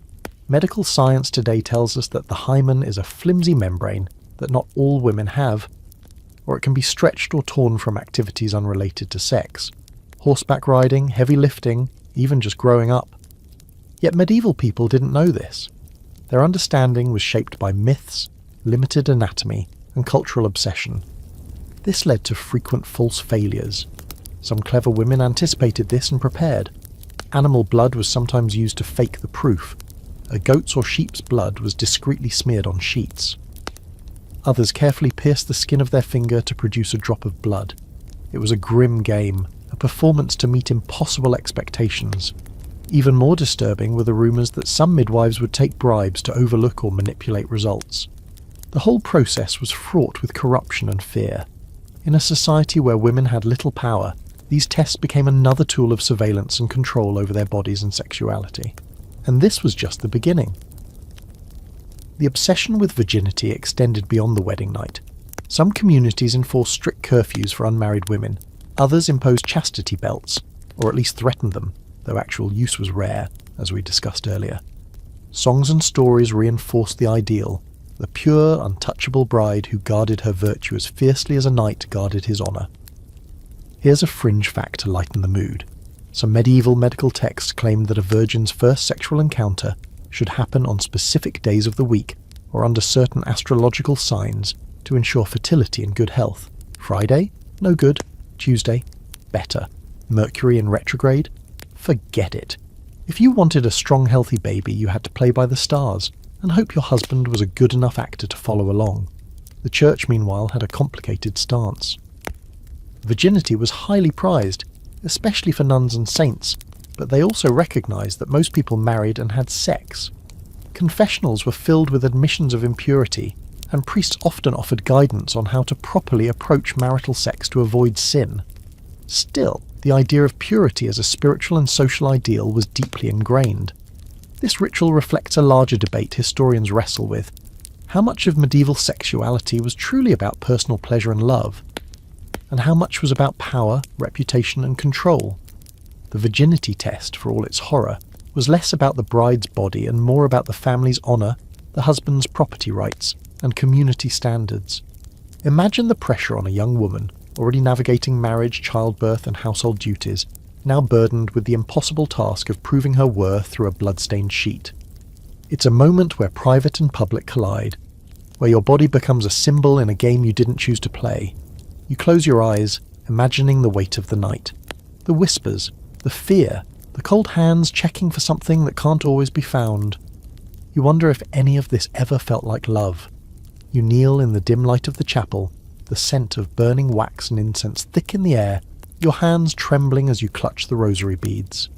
Medical science today tells us that the hymen is a flimsy membrane that not all women have, or it can be stretched or torn from activities unrelated to sex. horseback riding, heavy lifting, even just growing up. Yet medieval people didn't know this. Their understanding was shaped by myths, limited anatomy, and cultural obsession. This led to frequent false failures. Some clever women anticipated this and prepared. Animal blood was sometimes used to fake the proof. A goat's or sheep's blood was discreetly smeared on sheets. Others carefully pierced the skin of their finger to produce a drop of blood. It was a grim game, a performance to meet impossible expectations. Even more disturbing were the rumours that some midwives would take bribes to overlook or manipulate results. The whole process was fraught with corruption and fear. In a society where women had little power, these tests became another tool of surveillance and control over their bodies and sexuality. And this was just the beginning. The obsession with virginity extended beyond the wedding night. Some communities enforced strict curfews for unmarried women. Others imposed chastity belts, or at least threatened them, though actual use was rare, as we discussed earlier. Songs and stories reinforced the ideal, the pure, untouchable bride who guarded her virtue as fiercely as a knight guarded his honour. Here's a fringe fact to lighten the mood. Some medieval medical texts claimed that a virgin's first sexual encounter should happen on specific days of the week or under certain astrological signs to ensure fertility and good health. Friday? No good. Tuesday? Better. Mercury in retrograde? Forget it. If you wanted a strong, healthy baby, you had to play by the stars and hope your husband was a good enough actor to follow along. The church, meanwhile, had a complicated stance. Virginity was highly prized, especially for nuns and saints, but they also recognised that most people married and had sex. Confessionals were filled with admissions of impurity, and priests often offered guidance on how to properly approach marital sex to avoid sin. Still, the idea of purity as a spiritual and social ideal was deeply ingrained. This ritual reflects a larger debate historians wrestle with. How much of medieval sexuality was truly about personal pleasure and love? And how much was about power, reputation, and control? The virginity test, for all its horror, was less about the bride's body and more about the family's honour, the husband's property rights, and community standards. Imagine the pressure on a young woman, already navigating marriage, childbirth, and household duties, now burdened with the impossible task of proving her worth through a bloodstained sheet. It's a moment where private and public collide, where your body becomes a symbol in a game you didn't choose to play. You close your eyes, imagining the weight of the night. The whispers, the fear, the cold hands checking for something that can't always be found. You wonder if any of this ever felt like love. You kneel in the dim light of the chapel, the scent of burning wax and incense thick in the air, your hands trembling as you clutch the rosary beads.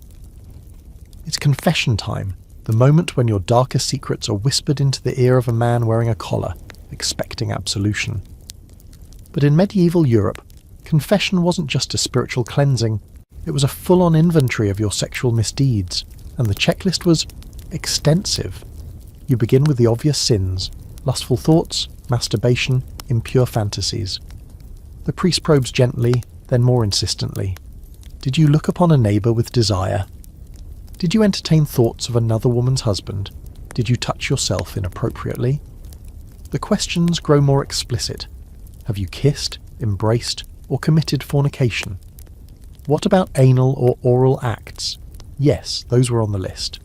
It's confession time, the moment when your darkest secrets are whispered into the ear of a man wearing a collar, expecting absolution. But in medieval Europe, confession wasn't just a spiritual cleansing, it was a full-on inventory of your sexual misdeeds, and the checklist was extensive. You begin with the obvious sins: lustful thoughts, masturbation, impure fantasies. The priest probes gently, then more insistently. Did you look upon a neighbour with desire? Did you entertain thoughts of another woman's husband? Did you touch yourself inappropriately? The questions grow more explicit. Have you kissed, embraced, or committed fornication? What about anal or oral acts? Yes, those were on the list.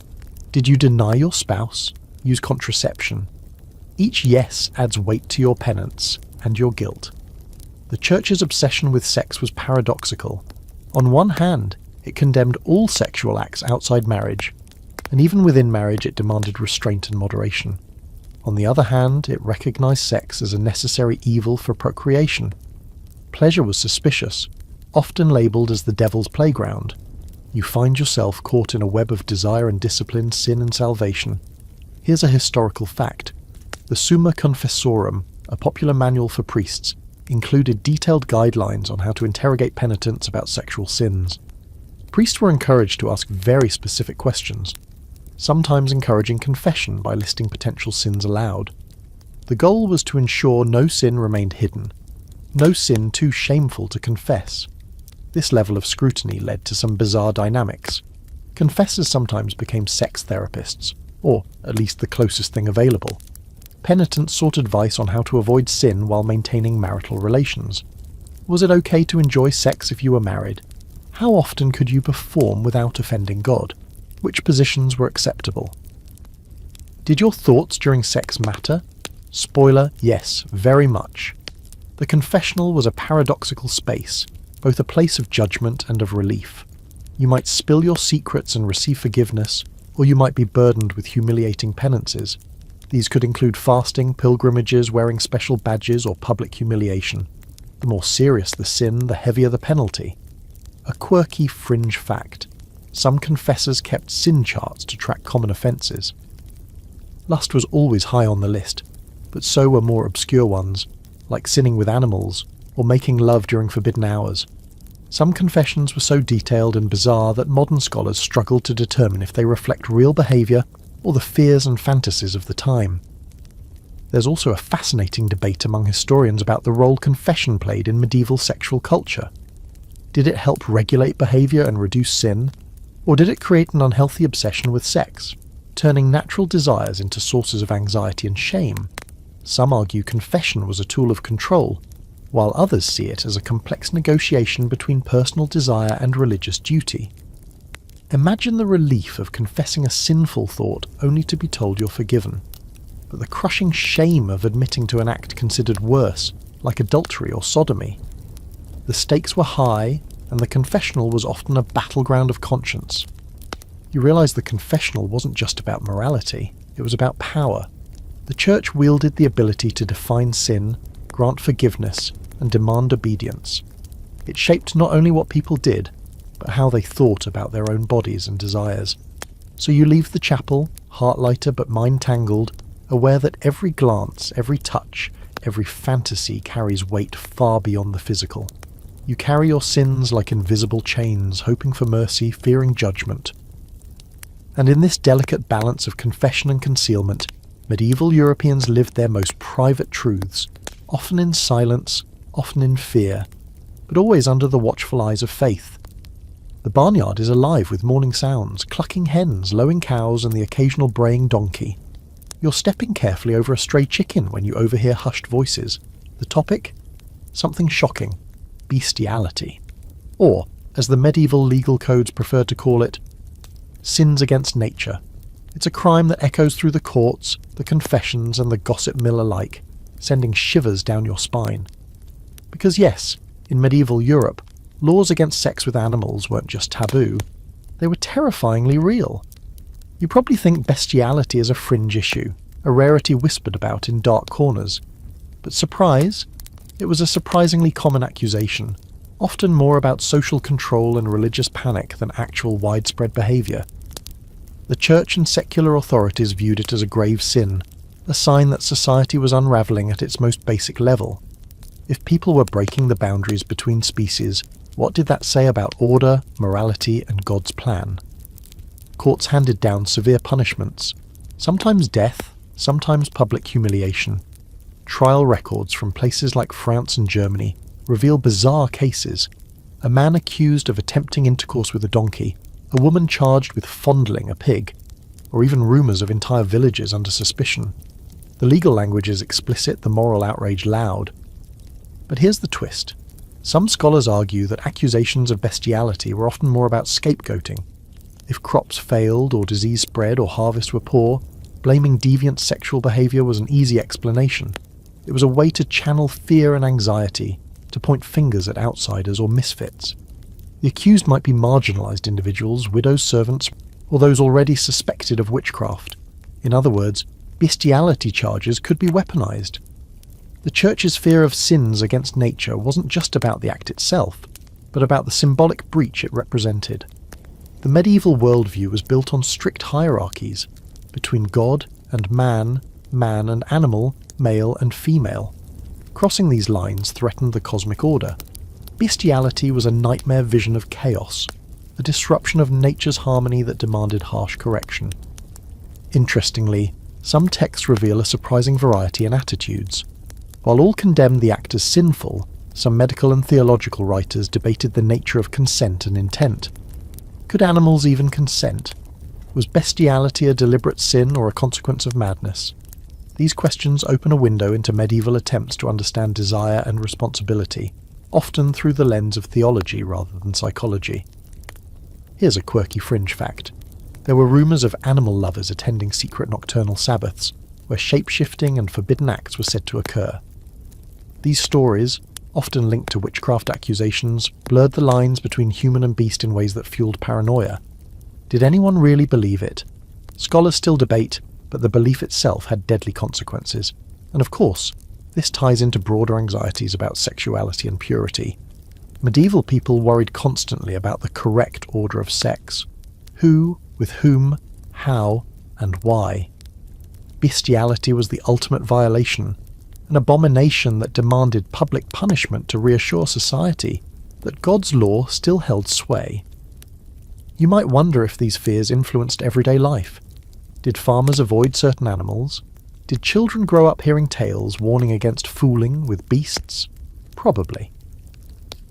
Did you deny your spouse? Use contraception? Each yes adds weight to your penance and your guilt. The Church's obsession with sex was paradoxical. On one hand, it condemned all sexual acts outside marriage, and even within marriage it demanded restraint and moderation. On the other hand, it recognized sex as a necessary evil for procreation. Pleasure was suspicious, often labeled as the devil's playground. You find yourself caught in a web of desire and discipline, sin and salvation. Here's a historical fact. The Summa Confessorum, a popular manual for priests, included detailed guidelines on how to interrogate penitents about sexual sins. Priests were encouraged to ask very specific questions, sometimes encouraging confession by listing potential sins aloud. The goal was to ensure no sin remained hidden, no sin too shameful to confess. This level of scrutiny led to some bizarre dynamics. Confessors sometimes became sex therapists, or at least the closest thing available. Penitents sought advice on how to avoid sin while maintaining marital relations. Was it okay to enjoy sex if you were married? How often could you perform without offending God? Which positions were acceptable? Did your thoughts during sex matter? Spoiler, yes, very much. The confessional was a paradoxical space, both a place of judgment and of relief. You might spill your secrets and receive forgiveness, or you might be burdened with humiliating penances. These could include fasting, pilgrimages, wearing special badges, or public humiliation. The more serious the sin, the heavier the penalty. A quirky fringe fact: some confessors kept sin charts to track common offences. Lust was always high on the list, but so were more obscure ones, like sinning with animals, or making love during forbidden hours. Some confessions were so detailed and bizarre that modern scholars struggled to determine if they reflect real behaviour or the fears and fantasies of the time. There's also a fascinating debate among historians about the role confession played in medieval sexual culture. Did it help regulate behaviour and reduce sin, or did it create an unhealthy obsession with sex, turning natural desires into sources of anxiety and shame? Some argue confession was a tool of control, while others see it as a complex negotiation between personal desire and religious duty. Imagine the relief of confessing a sinful thought only to be told you're forgiven, but the crushing shame of admitting to an act considered worse, like adultery or sodomy. The stakes were high, and the confessional was often a battleground of conscience. You realise the confessional wasn't just about morality, it was about power. The Church wielded the ability to define sin, grant forgiveness, and demand obedience. It shaped not only what people did, but how they thought about their own bodies and desires. So you leave the chapel, heart lighter but mind tangled, aware that every glance, every touch, every fantasy carries weight far beyond the physical. You carry your sins like invisible chains, hoping for mercy, fearing judgment. And in this delicate balance of confession and concealment, medieval Europeans lived their most private truths, often in silence, often in fear, but always under the watchful eyes of faith. The barnyard is alive with morning sounds, clucking hens, lowing cows, and the occasional braying donkey. You're stepping carefully over a stray chicken when you overhear hushed voices. The topic? Something shocking. Bestiality. Or, as the medieval legal codes preferred to call it, sins against nature. It's a crime that echoes through the courts, the confessions, and the gossip mill alike, sending shivers down your spine. Because yes, in medieval Europe, laws against sex with animals weren't just taboo, they were terrifyingly real. You probably think bestiality is a fringe issue, a rarity whispered about in dark corners. But surprise, it was a surprisingly common accusation, often more about social control and religious panic than actual widespread behaviour. The church and secular authorities viewed it as a grave sin, a sign that society was unravelling at its most basic level. If people were breaking the boundaries between species, what did that say about order, morality, and God's plan? Courts handed down severe punishments, sometimes death, sometimes public humiliation. Trial records from places like France and Germany reveal bizarre cases. A man accused of attempting intercourse with a donkey, a woman charged with fondling a pig, or even rumours of entire villages under suspicion. The legal language is explicit, the moral outrage loud. But here's the twist. Some scholars argue that accusations of bestiality were often more about scapegoating. If crops failed, or disease spread, or harvests were poor, blaming deviant sexual behaviour was an easy explanation. It was a way to channel fear and anxiety, to point fingers at outsiders or misfits. The accused might be marginalised individuals, widows, servants, or those already suspected of witchcraft. In other words, bestiality charges could be weaponised. The Church's fear of sins against nature wasn't just about the act itself, but about the symbolic breach it represented. The medieval worldview was built on strict hierarchies between God and man, man and animal, male and female. Crossing these lines threatened the cosmic order. Bestiality was a nightmare vision of chaos, a disruption of nature's harmony that demanded harsh correction. Interestingly, some texts reveal a surprising variety in attitudes. While all condemned the act as sinful, some medical and theological writers debated the nature of consent and intent. Could animals even consent? Was bestiality a deliberate sin or a consequence of madness? These questions open a window into medieval attempts to understand desire and responsibility. often through the lens of theology rather than psychology. Here's a quirky fringe fact. There were rumours of animal lovers attending secret nocturnal Sabbaths, where shape-shifting and forbidden acts were said to occur. These stories, often linked to witchcraft accusations, blurred the lines between human and beast in ways that fueled paranoia. Did anyone really believe it? Scholars still debate, but the belief itself had deadly consequences. And of course, this ties into broader anxieties about sexuality and purity. Medieval people worried constantly about the correct order of sex. Who, with whom, how, and why. Bestiality was the ultimate violation, an abomination that demanded public punishment to reassure society that God's law still held sway. You might wonder if these fears influenced everyday life. Did farmers avoid certain animals? Did children grow up hearing tales warning against fooling with beasts? Probably.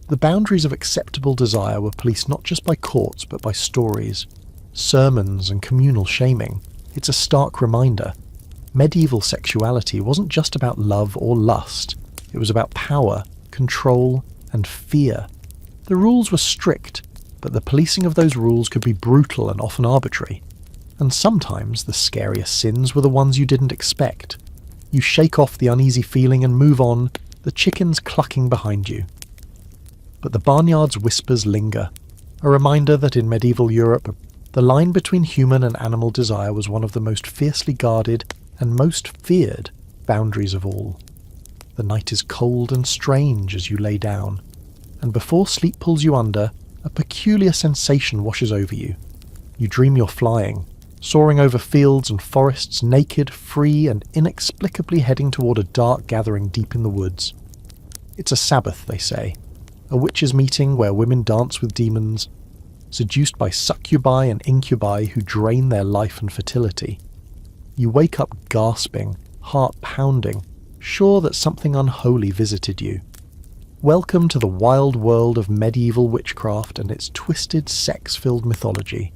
The boundaries of acceptable desire were policed not just by courts but by stories, sermons and communal shaming. It's a stark reminder. Medieval sexuality wasn't just about love or lust. It was about power, control, and fear. The rules were strict, but the policing of those rules could be brutal and often arbitrary. And sometimes the scariest sins were the ones you didn't expect. You shake off the uneasy feeling and move on, the chickens clucking behind you. But the barnyard's whispers linger, a reminder that in medieval Europe, the line between human and animal desire was one of the most fiercely guarded and most feared boundaries of all. The night is cold and strange as you lay down, and before sleep pulls you under, a peculiar sensation washes over you. You dream you're flying, soaring over fields and forests, naked, free, and inexplicably heading toward a dark gathering deep in the woods. It's a Sabbath, they say, a witches' meeting where women dance with demons, seduced by succubi and incubi who drain their life and fertility. You wake up gasping, heart pounding, sure that something unholy visited you. Welcome to the wild world of medieval witchcraft and its twisted, sex-filled mythology.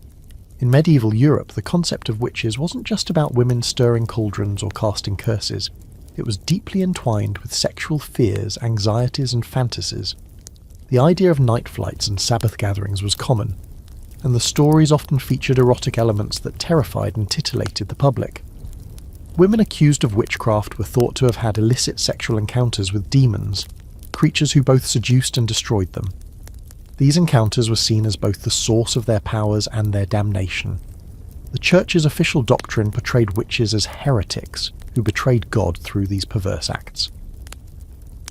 In medieval Europe, the concept of witches wasn't just about women stirring cauldrons or casting curses. It was deeply entwined with sexual fears, anxieties, and fantasies. The idea of night flights and Sabbath gatherings was common, and the stories often featured erotic elements that terrified and titillated the public. Women accused of witchcraft were thought to have had illicit sexual encounters with demons, creatures who both seduced and destroyed them. These encounters were seen as both the source of their powers and their damnation. The Church's official doctrine portrayed witches as heretics who betrayed God through these perverse acts.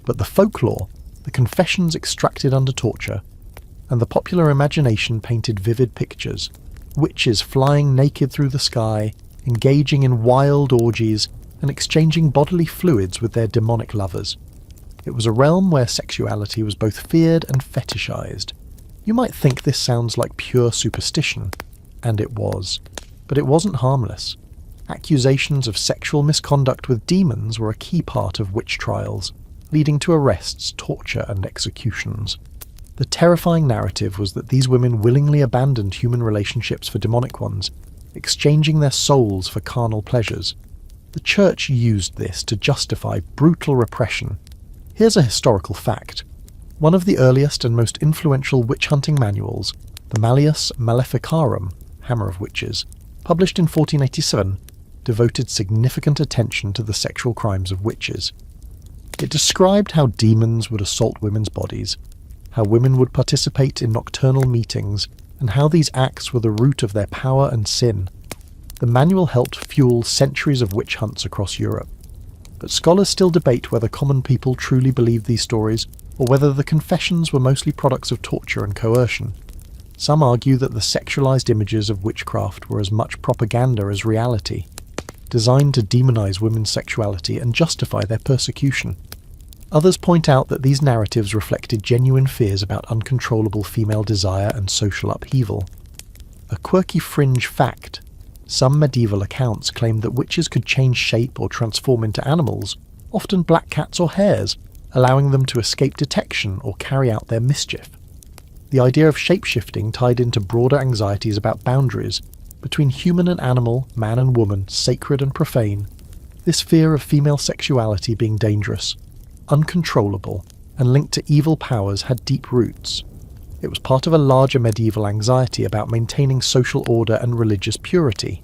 But the folklore, the confessions extracted under torture, and the popular imagination painted vivid pictures, witches flying naked through the sky, engaging in wild orgies, and exchanging bodily fluids with their demonic lovers. It was a realm where sexuality was both feared and fetishized. You might think this sounds like pure superstition, and it was. But it wasn't harmless. Accusations of sexual misconduct with demons were a key part of witch trials, leading to arrests, torture, and executions. The terrifying narrative was that these women willingly abandoned human relationships for demonic ones, exchanging their souls for carnal pleasures. The Church used this to justify brutal repression. Here's a historical fact. One of the earliest and most influential witch-hunting manuals, the Malleus Maleficarum, Hammer of Witches, published in 1487, devoted significant attention to the sexual crimes of witches. It described how demons would assault women's bodies, how women would participate in nocturnal meetings, and how these acts were the root of their power and sin. The manual helped fuel centuries of witch hunts across Europe. But scholars still debate whether common people truly believed these stories, or whether the confessions were mostly products of torture and coercion. Some argue that the sexualized images of witchcraft were as much propaganda as reality, designed to demonize women's sexuality and justify their persecution. Others point out that these narratives reflected genuine fears about uncontrollable female desire and social upheaval. A quirky fringe fact: some medieval accounts claimed that witches could change shape or transform into animals, often black cats or hares, allowing them to escape detection or carry out their mischief. The idea of shape-shifting tied into broader anxieties about boundaries between human and animal, man and woman, sacred and profane. This fear of female sexuality being dangerous, uncontrollable, and linked to evil powers had deep roots. It was part of a larger medieval anxiety about maintaining social order and religious purity.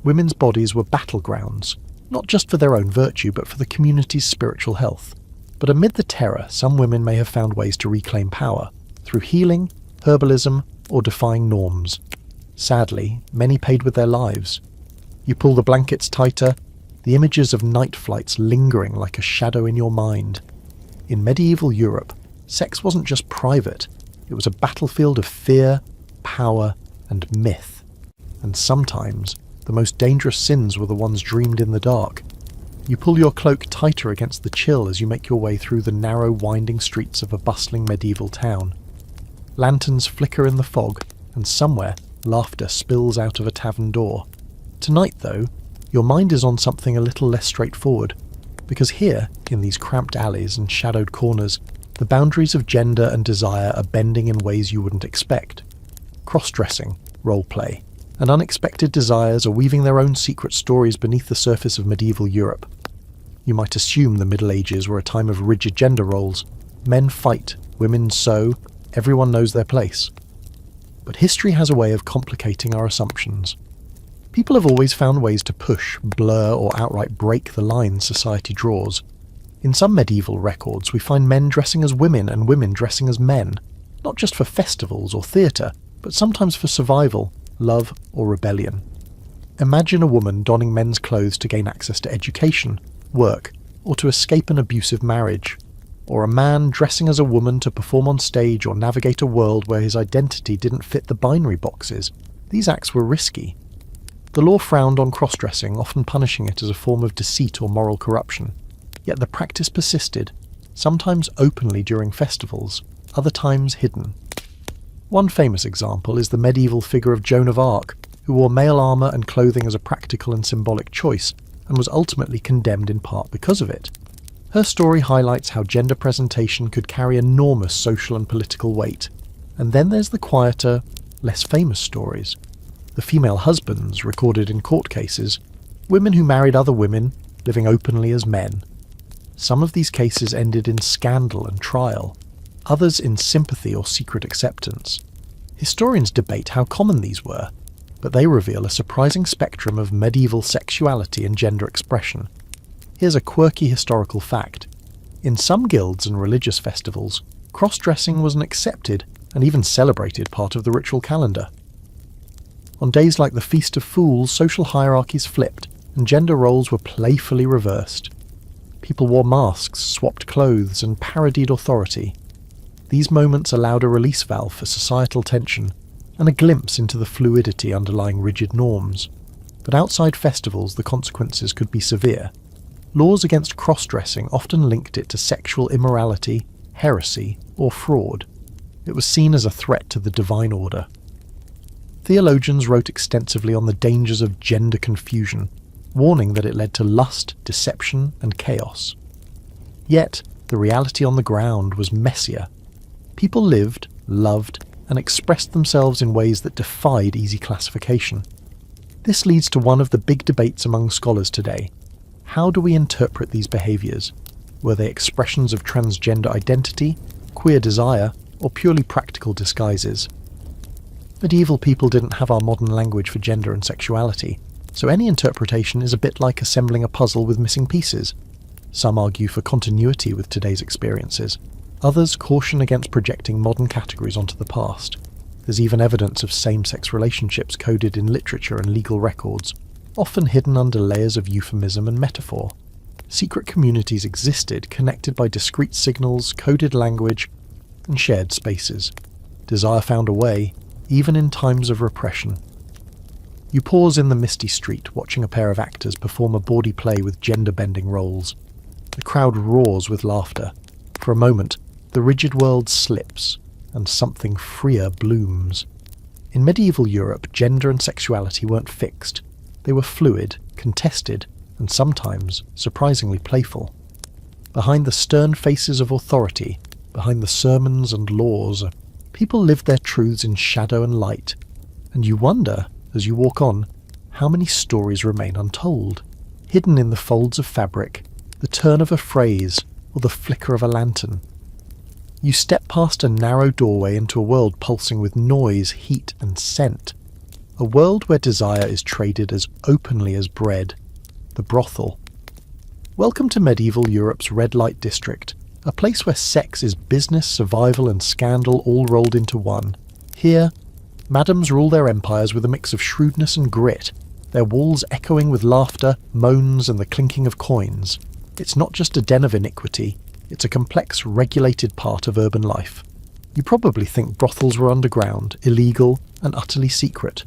Women's bodies were battlegrounds, not just for their own virtue but for the community's spiritual health. But amid the terror, some women may have found ways to reclaim power, through healing, herbalism, or defying norms. Sadly, many paid with their lives. You pull the blankets tighter, the images of night flights lingering like a shadow in your mind. In medieval Europe, sex wasn't just private, it was a battlefield of fear, power, and myth. And sometimes, the most dangerous sins were the ones dreamed in the dark. You pull your cloak tighter against the chill as you make your way through the narrow, winding streets of a bustling medieval town. Lanterns flicker in the fog, and somewhere, laughter spills out of a tavern door. Tonight, though, your mind is on something a little less straightforward, because here, in these cramped alleys and shadowed corners, the boundaries of gender and desire are bending in ways you wouldn't expect. Cross-dressing, role-play, and unexpected desires are weaving their own secret stories beneath the surface of medieval Europe. You might assume the Middle Ages were a time of rigid gender roles. Men fight, women sew, everyone knows their place. But history has a way of complicating our assumptions. People have always found ways to push, blur, or outright break the lines society draws. In some medieval records, we find men dressing as women and women dressing as men, not just for festivals or theatre, but sometimes for survival, love, or rebellion. Imagine a woman donning men's clothes to gain access to education, work, or to escape an abusive marriage, or a man dressing as a woman to perform on stage or navigate a world where his identity didn't fit the binary boxes. These acts were risky. The law frowned on cross-dressing, often punishing it as a form of deceit or moral corruption. Yet the practice persisted, sometimes openly during festivals, other times hidden. One famous example is the medieval figure of Joan of Arc, who wore male armour and clothing as a practical and symbolic choice, and was ultimately condemned in part because of it. Her story highlights how gender presentation could carry enormous social and political weight. And then there's the quieter, less famous stories. The female husbands recorded in court cases, women who married other women, living openly as men. Some of these cases ended in scandal and trial, others in sympathy or secret acceptance. Historians debate how common these were, but they reveal a surprising spectrum of medieval sexuality and gender expression. Here's a quirky historical fact. In some guilds and religious festivals, cross-dressing was an accepted and even celebrated part of the ritual calendar. On days like the Feast of Fools, social hierarchies flipped, and gender roles were playfully reversed. People wore masks, swapped clothes, and parodied authority. These moments allowed a release valve for societal tension, and a glimpse into the fluidity underlying rigid norms. But outside festivals, the consequences could be severe. Laws against cross-dressing often linked it to sexual immorality, heresy, or fraud. It was seen as a threat to the divine order. Theologians wrote extensively on the dangers of gender confusion, warning that it led to lust, deception, and chaos. Yet, the reality on the ground was messier. People lived, loved, and expressed themselves in ways that defied easy classification. This leads to one of the big debates among scholars today. How do we interpret these behaviours? Were they expressions of transgender identity, queer desire, or purely practical disguises? Medieval people didn't have our modern language for gender and sexuality, so any interpretation is a bit like assembling a puzzle with missing pieces. Some argue for continuity with today's experiences. Others caution against projecting modern categories onto the past. There's even evidence of same-sex relationships coded in literature and legal records, often hidden under layers of euphemism and metaphor. Secret communities existed, connected by discrete signals, coded language, and shared spaces. Desire found a way, even in times of repression. You pause in the misty street, watching a pair of actors perform a bawdy play with gender-bending roles. The crowd roars with laughter. For a moment, the rigid world slips, and something freer blooms. In medieval Europe, gender and sexuality weren't fixed. They were fluid, contested, and sometimes surprisingly playful. Behind the stern faces of authority, behind the sermons and laws, people lived their truths in shadow and light, and you wonder, as you walk on, how many stories remain untold, hidden in the folds of fabric, the turn of a phrase, or the flicker of a lantern. You step past a narrow doorway into a world pulsing with noise, heat and scent. A world where desire is traded as openly as bread. The brothel. Welcome to medieval Europe's red light district, a place where sex is business, survival and scandal all rolled into one. Here, madams rule their empires with a mix of shrewdness and grit, their walls echoing with laughter, moans and the clinking of coins. It's not just a den of iniquity, it's a complex, regulated part of urban life. You probably think brothels were underground, illegal and utterly secret.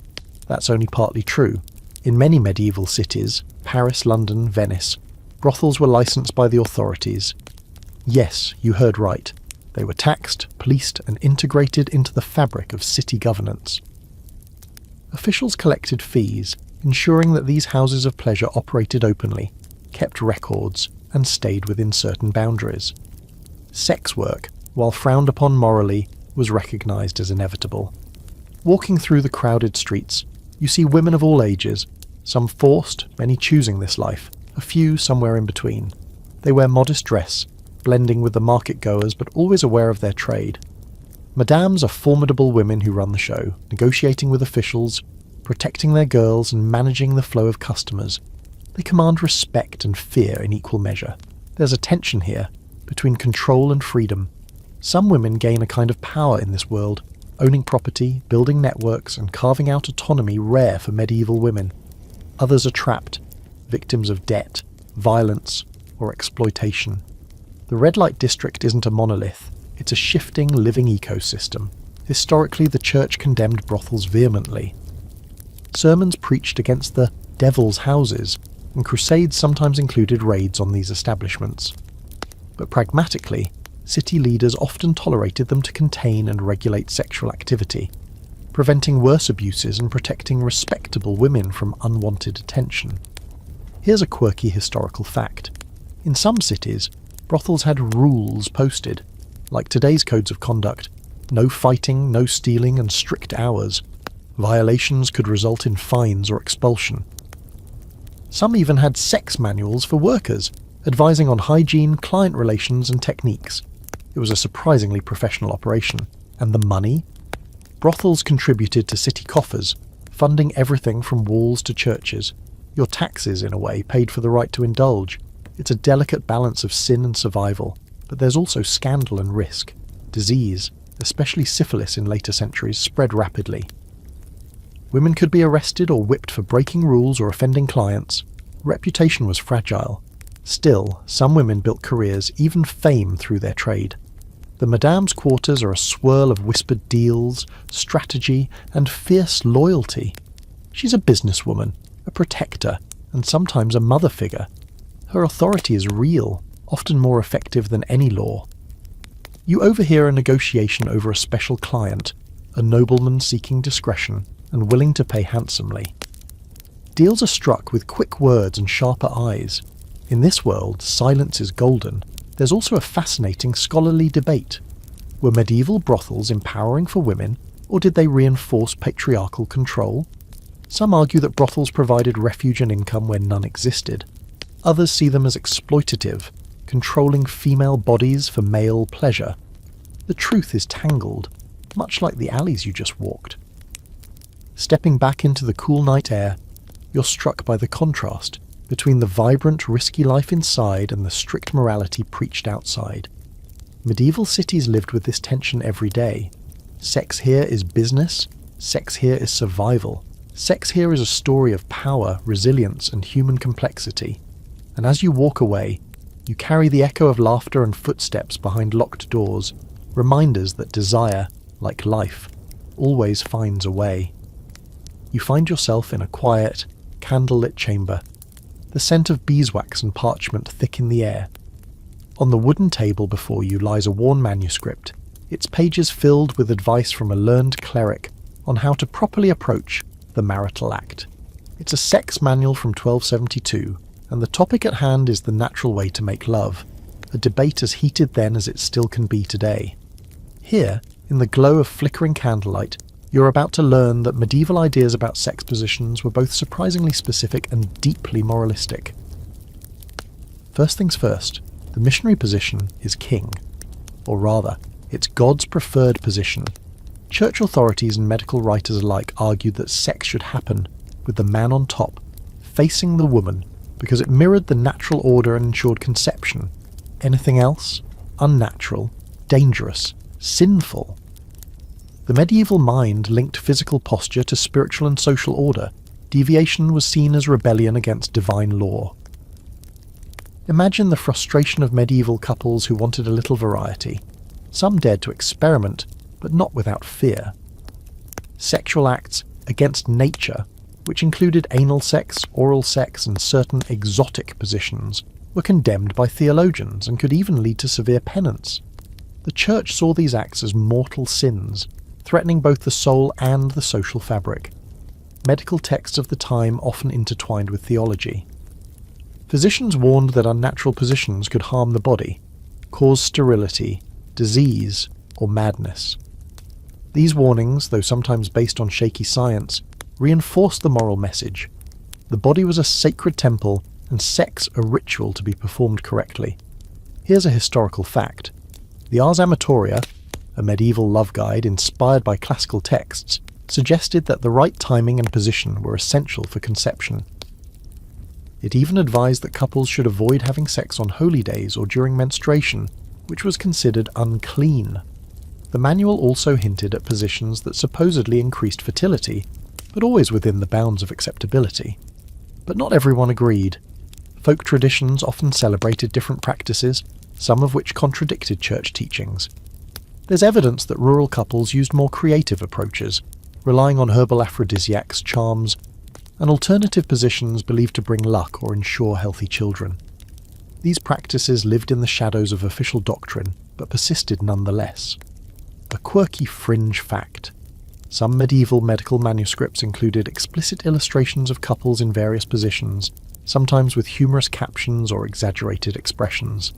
That's only partly true. In many medieval cities, Paris, London, Venice, brothels were licensed by the authorities. Yes, you heard right. They were taxed, policed and integrated into the fabric of city governance. Officials collected fees, ensuring that these houses of pleasure operated openly, kept records, and stayed within certain boundaries. Sex work, while frowned upon morally, was recognised as inevitable. Walking through the crowded streets, you see women of all ages, some forced, many choosing this life, a few somewhere in between. They wear modest dress, blending with the market-goers but always aware of their trade. Madames are formidable women who run the show, negotiating with officials, protecting their girls and managing the flow of customers. They command respect and fear in equal measure. There's a tension here, between control and freedom. Some women gain a kind of power in this world, owning property, building networks and carving out autonomy rare for medieval women. Others are trapped, victims of debt, violence or exploitation. The red light district isn't a monolith, it's a shifting, living ecosystem. Historically, the church condemned brothels vehemently. Sermons preached against the devil's houses, and crusades sometimes included raids on these establishments. But pragmatically, city leaders often tolerated them to contain and regulate sexual activity, preventing worse abuses and protecting respectable women from unwanted attention. Here's a quirky historical fact. In some cities, brothels had rules posted, like today's codes of conduct: no fighting, no stealing, and strict hours. Violations could result in fines or expulsion. Some even had sex manuals for workers, advising on hygiene, client relations, and techniques. It was a surprisingly professional operation. And the money? Brothels contributed to city coffers, funding everything from walls to churches. Your taxes, in a way, paid for the right to indulge. It's a delicate balance of sin and survival, but there's also scandal and risk. Disease, especially syphilis in later centuries, spread rapidly. Women could be arrested or whipped for breaking rules or offending clients. Reputation was fragile. Still, some women built careers, even fame, through their trade. The madame's quarters are a swirl of whispered deals, strategy, and fierce loyalty. She's a businesswoman, a protector, and sometimes a mother figure. Her authority is real, often more effective than any law. You overhear a negotiation over a special client, a nobleman seeking discretion and willing to pay handsomely. Deals are struck with quick words and sharper eyes. In this world, silence is golden. There's also a fascinating scholarly debate. Were medieval brothels empowering for women, or did they reinforce patriarchal control? Some argue that brothels provided refuge and income where none existed. Others see them as exploitative, controlling female bodies for male pleasure. The truth is tangled, much like the alleys you just walked. Stepping back into the cool night air, you're struck by the contrast between the vibrant, risky life inside and the strict morality preached outside. Medieval cities lived with this tension every day. Sex here is business, sex here is survival. Sex here is a story of power, resilience, and human complexity. And as you walk away, you carry the echo of laughter and footsteps behind locked doors, reminders that desire, like life, always finds a way. You find yourself in a quiet, candlelit chamber. The scent of beeswax and parchment thick in the air. On the wooden table before you lies a worn manuscript, its pages filled with advice from a learned cleric on how to properly approach the marital act. It's a sex manual from 1272, and the topic at hand is the natural way to make love, a debate as heated then as it still can be today. Here, in the glow of flickering candlelight, you're about to learn that medieval ideas about sex positions were both surprisingly specific and deeply moralistic. First things first, the missionary position is king. Or rather, It's God's preferred position. Church authorities and medical writers alike argued that sex should happen with the man on top, facing the woman, because it mirrored the natural order and ensured conception. Anything else? Unnatural, dangerous, sinful. The medieval mind linked physical posture to spiritual and social order. Deviation was seen as rebellion against divine law. Imagine the frustration of medieval couples who wanted a little variety. Some dared to experiment, but not without fear. Sexual acts against nature, which included anal sex, oral sex, and certain exotic positions, were condemned by theologians and could even lead to severe penance. The Church saw these acts as mortal sins, threatening both the soul and the social fabric. Medical texts of the time often intertwined with theology. Physicians warned that unnatural positions could harm the body, cause sterility, disease, or madness. These warnings, though sometimes based on shaky science, reinforced the moral message. The body was a sacred temple and sex a ritual to be performed correctly. Here's a historical fact. The Ars Amatoria, a medieval love guide inspired by classical texts, suggested that the right timing and position were essential for conception. It even advised that couples should avoid having sex on holy days or during menstruation, which was considered unclean. The manual also hinted at positions that supposedly increased fertility, but always within the bounds of acceptability. But not everyone agreed. Folk traditions often celebrated different practices, some of which contradicted church teachings. There's evidence that rural couples used more creative approaches, relying on herbal aphrodisiacs, charms, and alternative positions believed to bring luck or ensure healthy children. These practices lived in the shadows of official doctrine, but persisted nonetheless. A quirky fringe fact. Some medieval medical manuscripts included explicit illustrations of couples in various positions, sometimes with humorous captions or exaggerated expressions.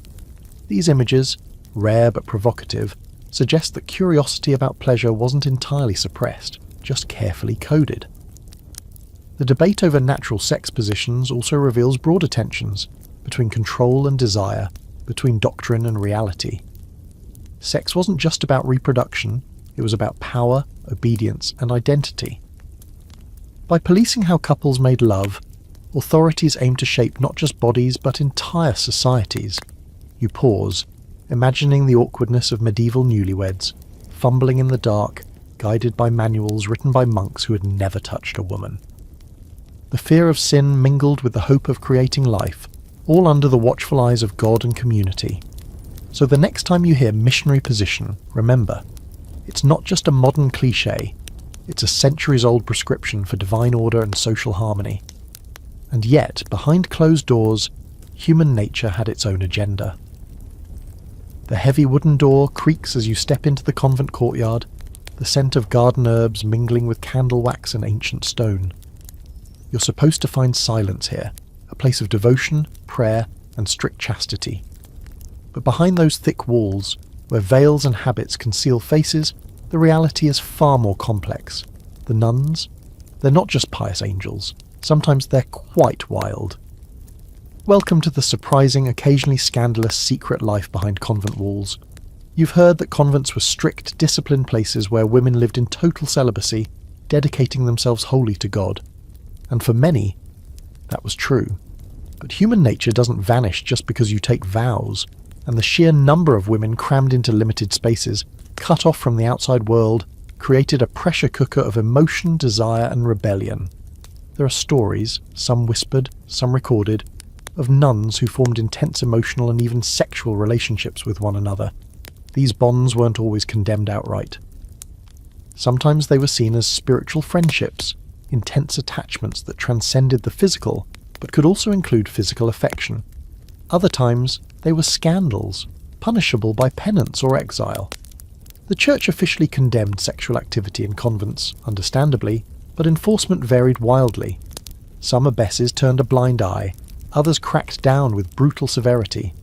These images, rare but provocative, suggest that curiosity about pleasure wasn't entirely suppressed, just carefully coded. The debate over natural sex positions also reveals broader tensions between control and desire, between doctrine and reality. Sex wasn't just about reproduction, it was about power, obedience, and identity. By policing how couples made love, authorities aimed to shape not just bodies but entire societies. You pause, imagining the awkwardness of medieval newlyweds, fumbling in the dark, guided by manuals written by monks who had never touched a woman. The fear of sin mingled with the hope of creating life, all under the watchful eyes of God and community. So the next time you hear missionary position, remember, it's not just a modern cliché, it's a centuries-old prescription for divine order and social harmony. And yet, behind closed doors, human nature had its own agenda. The heavy wooden door creaks as you step into the convent courtyard, the scent of garden herbs mingling with candle wax and ancient stone. You're supposed to find silence here, a place of devotion, prayer, and strict chastity. But behind those thick walls, where veils and habits conceal faces, the reality is far more complex. The nuns? They're not just pious angels. Sometimes they're quite wild. Welcome to the surprising, occasionally scandalous secret life behind convent walls. You've heard that convents were strict, disciplined places where women lived in total celibacy, dedicating themselves wholly to God. And for many, that was true. But human nature doesn't vanish just because you take vows, and the sheer number of women crammed into limited spaces, cut off from the outside world, created a pressure cooker of emotion, desire, and rebellion. There are stories, some whispered, some recorded, of nuns who formed intense emotional and even sexual relationships with one another. These bonds weren't always condemned outright. Sometimes they were seen as spiritual friendships, intense attachments that transcended the physical, but could also include physical affection. Other times, they were scandals, punishable by penance or exile. The Church officially condemned sexual activity in convents, understandably, but enforcement varied wildly. Some abbesses turned a blind eye, others cracked down with brutal severity.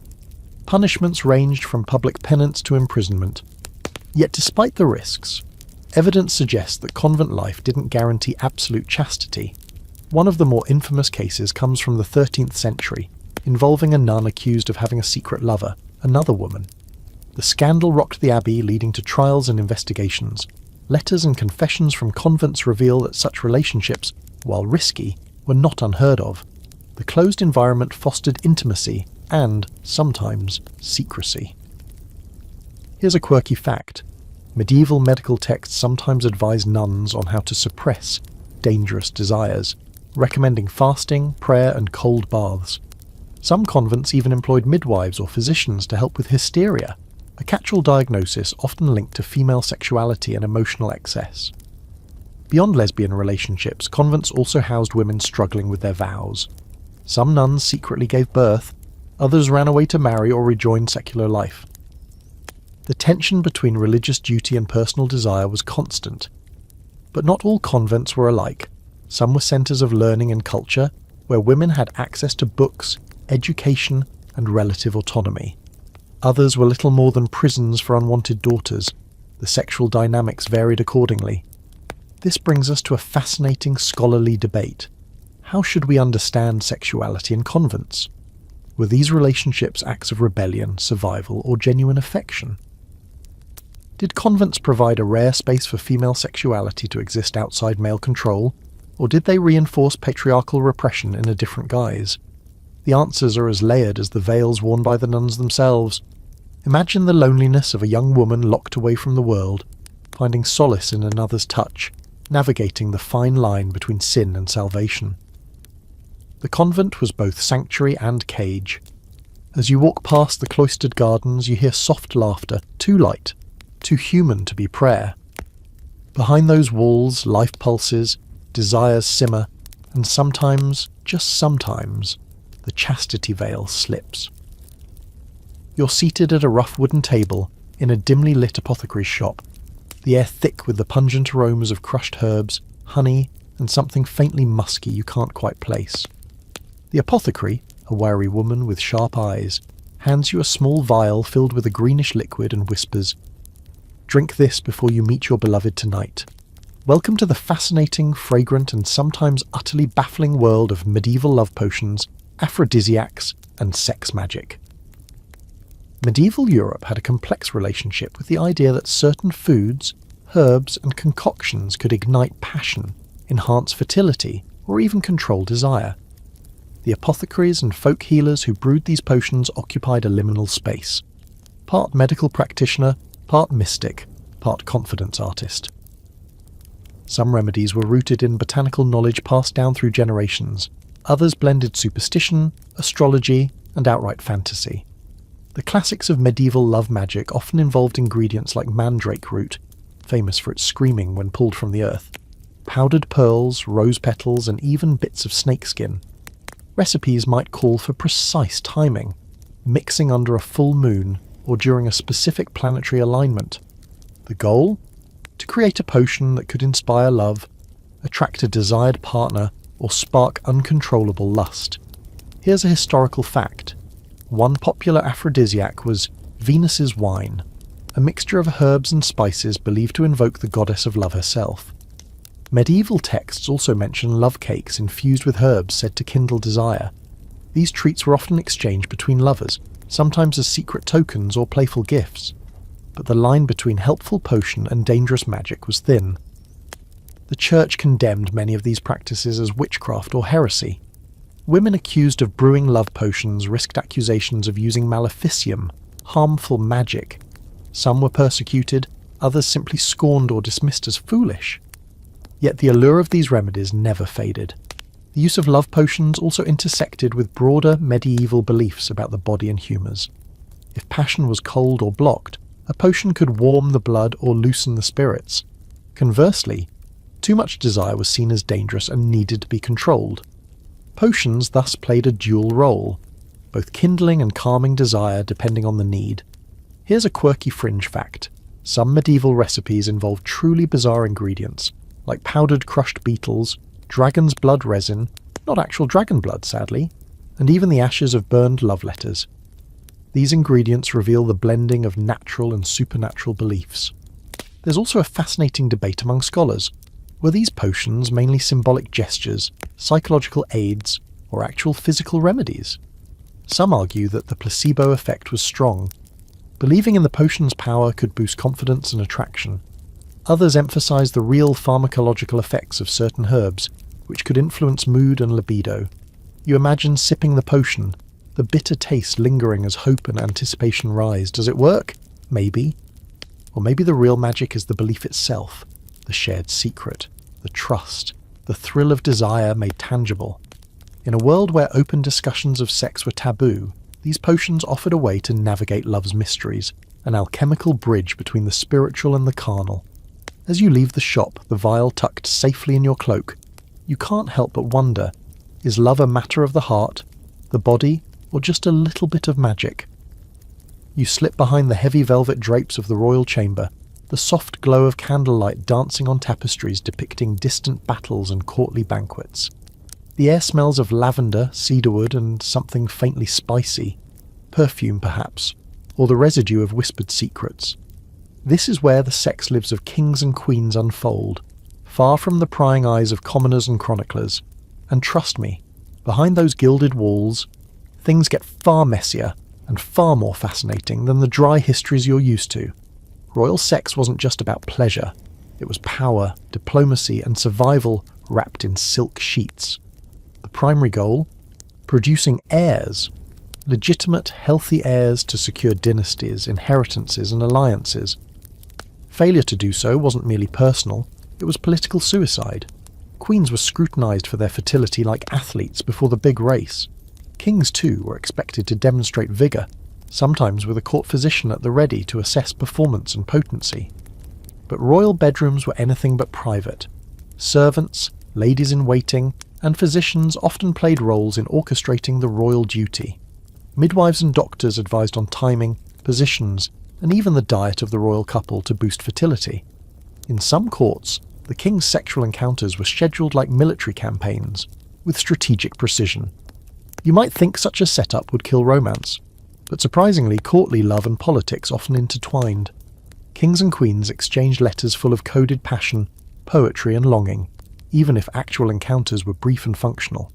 Punishments ranged from public penance to imprisonment. Yet despite the risks, evidence suggests that convent life didn't guarantee absolute chastity. One of the more infamous cases comes from the 13th century, involving a nun accused of having a secret lover, another woman. The scandal rocked the abbey, leading to trials and investigations. Letters and confessions from convents reveal that such relationships, while risky, were not unheard of. The closed environment fostered intimacy and, sometimes, secrecy. Here's a quirky fact. Medieval medical texts sometimes advise nuns on how to suppress dangerous desires, recommending fasting, prayer, and cold baths. Some convents even employed midwives or physicians to help with hysteria, a catch-all diagnosis often linked to female sexuality and emotional excess. Beyond lesbian relationships, convents also housed women struggling with their vows. Some nuns secretly gave birth, others ran away to marry or rejoin secular life. The tension between religious duty and personal desire was constant. But not all convents were alike. Some were centres of learning and culture, where women had access to books, education, and relative autonomy. Others were little more than prisons for unwanted daughters. The sexual dynamics varied accordingly. This brings us to a fascinating scholarly debate. How should we understand sexuality in convents? Were these relationships acts of rebellion, survival, or genuine affection? Did convents provide a rare space for female sexuality to exist outside male control, or did they reinforce patriarchal repression in a different guise? The answers are as layered as the veils worn by the nuns themselves. Imagine the loneliness of a young woman locked away from the world, finding solace in another's touch, navigating the fine line between sin and salvation. The convent was both sanctuary and cage. As you walk past the cloistered gardens, you hear soft laughter, too light, too human to be prayer. Behind those walls, life pulses, desires simmer, and sometimes, just sometimes, the chastity veil slips. You're seated at a rough wooden table in a dimly lit apothecary's shop, the air thick with the pungent aromas of crushed herbs, honey, and something faintly musky you can't quite place. The apothecary, a wiry woman with sharp eyes, hands you a small vial filled with a greenish liquid and whispers, "Drink this before you meet your beloved tonight." Welcome to the fascinating, fragrant, and sometimes utterly baffling world of medieval love potions, aphrodisiacs, and sex magic. Medieval Europe had a complex relationship with the idea that certain foods, herbs, and concoctions could ignite passion, enhance fertility, or even control desire. The apothecaries and folk healers who brewed these potions occupied a liminal space. Part medical practitioner, part mystic, part confidence artist. Some remedies were rooted in botanical knowledge passed down through generations. Others blended superstition, astrology, and outright fantasy. The classics of medieval love magic often involved ingredients like mandrake root, famous for its screaming when pulled from the earth, powdered pearls, rose petals, and even bits of snakeskin. Recipes might call for precise timing, mixing under a full moon or during a specific planetary alignment. The goal? To create a potion that could inspire love, attract a desired partner, or spark uncontrollable lust. Here's a historical fact. One popular aphrodisiac was Venus's wine, a mixture of herbs and spices believed to invoke the goddess of love herself. Medieval texts also mention love cakes infused with herbs said to kindle desire. These treats were often exchanged between lovers, sometimes as secret tokens or playful gifts. But the line between helpful potion and dangerous magic was thin. The Church condemned many of these practices as witchcraft or heresy. Women accused of brewing love potions risked accusations of using maleficium, harmful magic. Some were persecuted, others simply scorned or dismissed as foolish. Yet the allure of these remedies never faded. The use of love potions also intersected with broader medieval beliefs about the body and humours. If passion was cold or blocked, a potion could warm the blood or loosen the spirits. Conversely, too much desire was seen as dangerous and needed to be controlled. Potions thus played a dual role, both kindling and calming desire depending on the need. Here's a quirky fringe fact. Some medieval recipes involved truly bizarre ingredients, like powdered crushed beetles, dragon's blood resin, not actual dragon blood sadly, and even the ashes of burned love letters. These ingredients reveal the blending of natural and supernatural beliefs. There's also a fascinating debate among scholars. Were these potions mainly symbolic gestures, psychological aids, or actual physical remedies? Some argue that the placebo effect was strong. believing in the potion's power could boost confidence and attraction. Others emphasized the real pharmacological effects of certain herbs, which could influence mood and libido. You imagine sipping the potion, the bitter taste lingering as hope and anticipation rise. Does it work? Maybe. Or maybe the real magic is the belief itself, the shared secret, the trust, the thrill of desire made tangible. In a world where open discussions of sex were taboo, these potions offered a way to navigate love's mysteries, an alchemical bridge between the spiritual and the carnal. As you leave the shop, the vial tucked safely in your cloak, you can't help but wonder, is love a matter of the heart, the body, or just a little bit of magic? You slip behind the heavy velvet drapes of the royal chamber, the soft glow of candlelight dancing on tapestries depicting distant battles and courtly banquets. The air smells of lavender, cedarwood, and something faintly spicy, perfume perhaps, or the residue of whispered secrets. This is where the sex lives of kings and queens unfold, far from the prying eyes of commoners and chroniclers. And trust me, behind those gilded walls, things get far messier and far more fascinating than the dry histories you're used to. Royal sex wasn't just about pleasure. It was power, diplomacy, and survival wrapped in silk sheets. The primary goal? Producing heirs. Legitimate, healthy heirs to secure dynasties, inheritances, and alliances. Failure to do so wasn't merely personal, it was political suicide. Queens were scrutinised for their fertility like athletes before the big race. Kings, too, were expected to demonstrate vigour, sometimes with a court physician at the ready to assess performance and potency. But royal bedrooms were anything but private. Servants, ladies-in-waiting, and physicians often played roles in orchestrating the royal duty. Midwives and doctors advised on timing, positions, and even the diet of the royal couple to boost fertility. In some courts, the king's sexual encounters were scheduled like military campaigns, with strategic precision. You might think such a setup would kill romance, but surprisingly, courtly love and politics often intertwined. Kings and queens exchanged letters full of coded passion, poetry, and longing, even if actual encounters were brief and functional.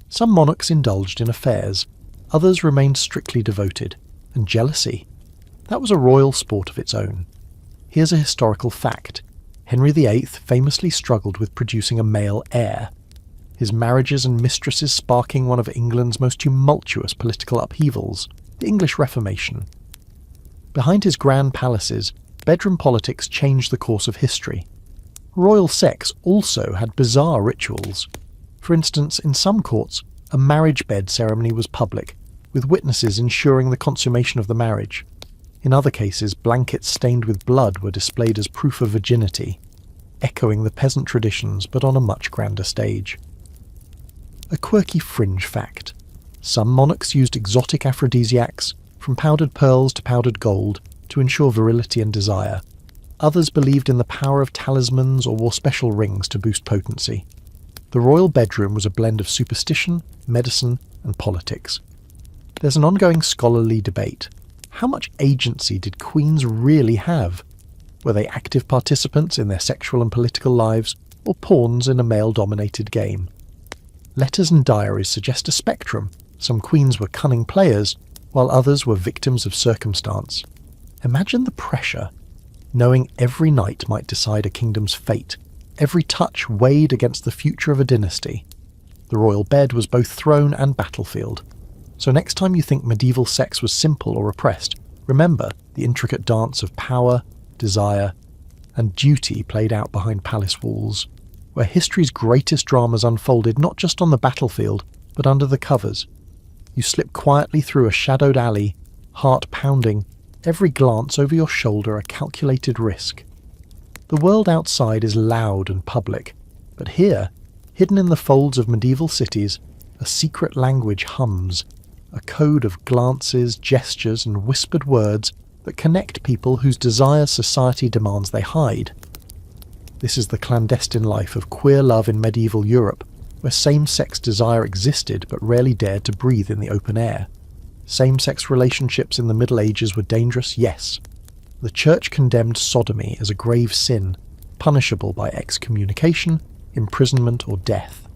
Some monarchs indulged in affairs, others remained strictly devoted, and jealousy. That was a royal sport of its own. Here's a historical fact. Henry VIII famously struggled with producing a male heir, his marriages and mistresses sparking one of England's most tumultuous political upheavals, the English Reformation. Behind his grand palaces, bedroom politics changed the course of history. Royal sex also had bizarre rituals. For instance, in some courts, a marriage bed ceremony was public, with witnesses ensuring the consummation of the marriage. In other cases, blankets stained with blood were displayed as proof of virginity, echoing the peasant traditions but on a much grander stage. A quirky fringe fact. Some monarchs used exotic aphrodisiacs, from powdered pearls to powdered gold, to ensure virility and desire. Others believed in the power of talismans or wore special rings to boost potency. The royal bedroom was a blend of superstition, medicine, and politics. There's an ongoing scholarly debate. How much agency did queens really have? Were they active participants in their sexual and political lives, or pawns in a male-dominated game? Letters and diaries suggest a spectrum. Some queens were cunning players, while others were victims of circumstance. Imagine the pressure, knowing every night might decide a kingdom's fate, every touch weighed against the future of a dynasty. The royal bed was both throne and battlefield. So next time you think medieval sex was simple or oppressed, remember the intricate dance of power, desire, and duty played out behind palace walls, where history's greatest dramas unfolded not just on the battlefield, but under the covers. You slip quietly through a shadowed alley, heart pounding, every glance over your shoulder a calculated risk. The world outside is loud and public, but here, hidden in the folds of medieval cities, a secret language hums, a code of glances, gestures, and whispered words that connect people whose desires society demands they hide. This is the clandestine life of queer love in medieval Europe, where same-sex desire existed but rarely dared to breathe in the open air. Same-sex relationships in the Middle Ages were dangerous, yes. The Church condemned sodomy as a grave sin, punishable by excommunication, imprisonment, or death.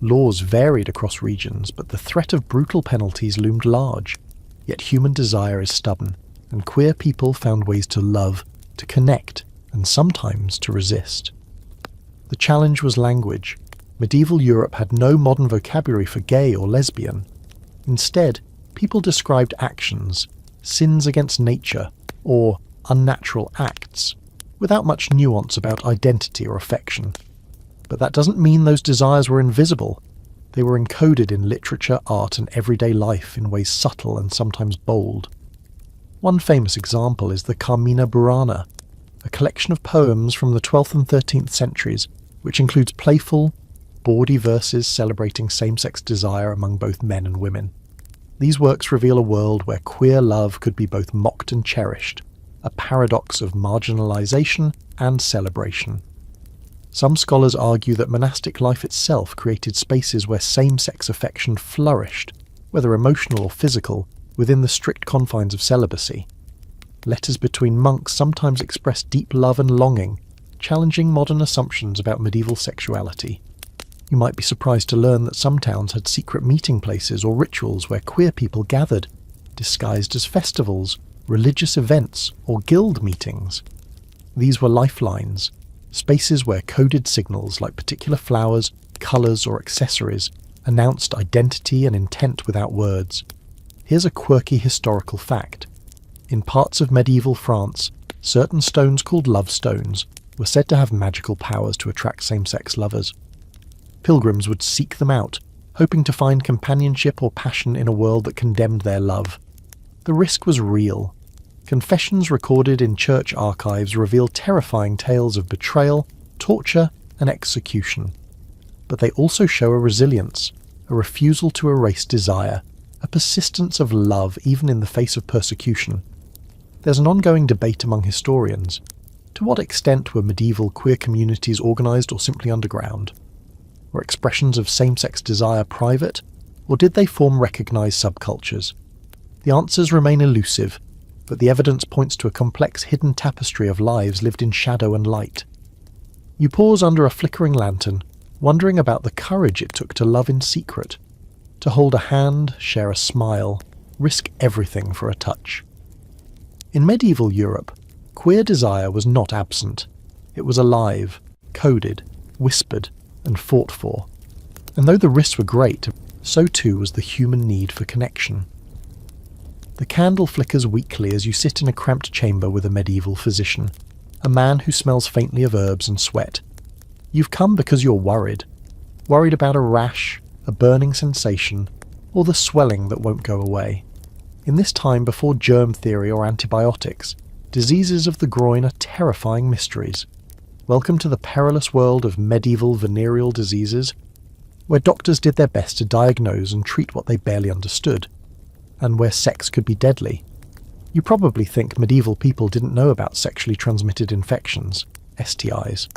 Laws varied across regions, but the threat of brutal penalties loomed large. Yet human desire is stubborn. and queer people found ways to love, to connect, and sometimes to resist. The challenge was language. Medieval Europe had no modern vocabulary for gay or lesbian. Instead, people described actions, sins against nature, or unnatural acts, without much nuance about identity or affection. But that doesn't mean those desires were invisible. They were encoded in literature, art, and everyday life in ways subtle and sometimes bold. One famous example is the Carmina Burana, a collection of poems from the 12th and 13th centuries, which includes playful, bawdy verses celebrating same-sex desire among both men and women. These works reveal a world where queer love could be both mocked and cherished, a paradox of marginalization and celebration. Some scholars argue that monastic life itself created spaces where same-sex affection flourished, whether emotional or physical, within the strict confines of celibacy. Letters between monks sometimes express deep love and longing, challenging modern assumptions about medieval sexuality. You might be surprised to learn that some towns had secret meeting places or rituals where queer people gathered, disguised as festivals, religious events, or guild meetings. These were lifelines, spaces where coded signals like particular flowers, colours, or accessories announced identity and intent without words. Here's a quirky historical fact. In parts of medieval France, certain stones called love stones were said to have magical powers to attract same-sex lovers. Pilgrims would seek them out, hoping to find companionship or passion in a world that condemned their love. The risk was real. Confessions recorded in church archives reveal terrifying tales of betrayal, torture, and execution. But they also show a resilience, a refusal to erase desire, a persistence of love even in the face of persecution. There's an ongoing debate among historians. To what extent were medieval queer communities organised or simply underground? Were expressions of same-sex desire private, or did they form recognised subcultures? The answers remain elusive, but the evidence points to a complex hidden tapestry of lives lived in shadow and light. You pause under a flickering lantern, wondering about the courage it took to love in secret, to hold a hand, share a smile, risk everything for a touch. In medieval Europe, queer desire was not absent. It was alive, coded, whispered, and fought for. And though the risks were great, so too was the human need for connection. The candle flickers weakly as you sit in a cramped chamber with a medieval physician, a man who smells faintly of herbs and sweat. You've come because you're worried about a rash, a burning sensation, or the swelling that won't go away. In this time before germ theory or antibiotics, diseases of the groin are terrifying mysteries. Welcome to the perilous world of medieval venereal diseases, where doctors did their best to diagnose and treat what they barely understood, and where sex could be deadly. You probably think medieval people didn't know about sexually transmitted infections, STIs.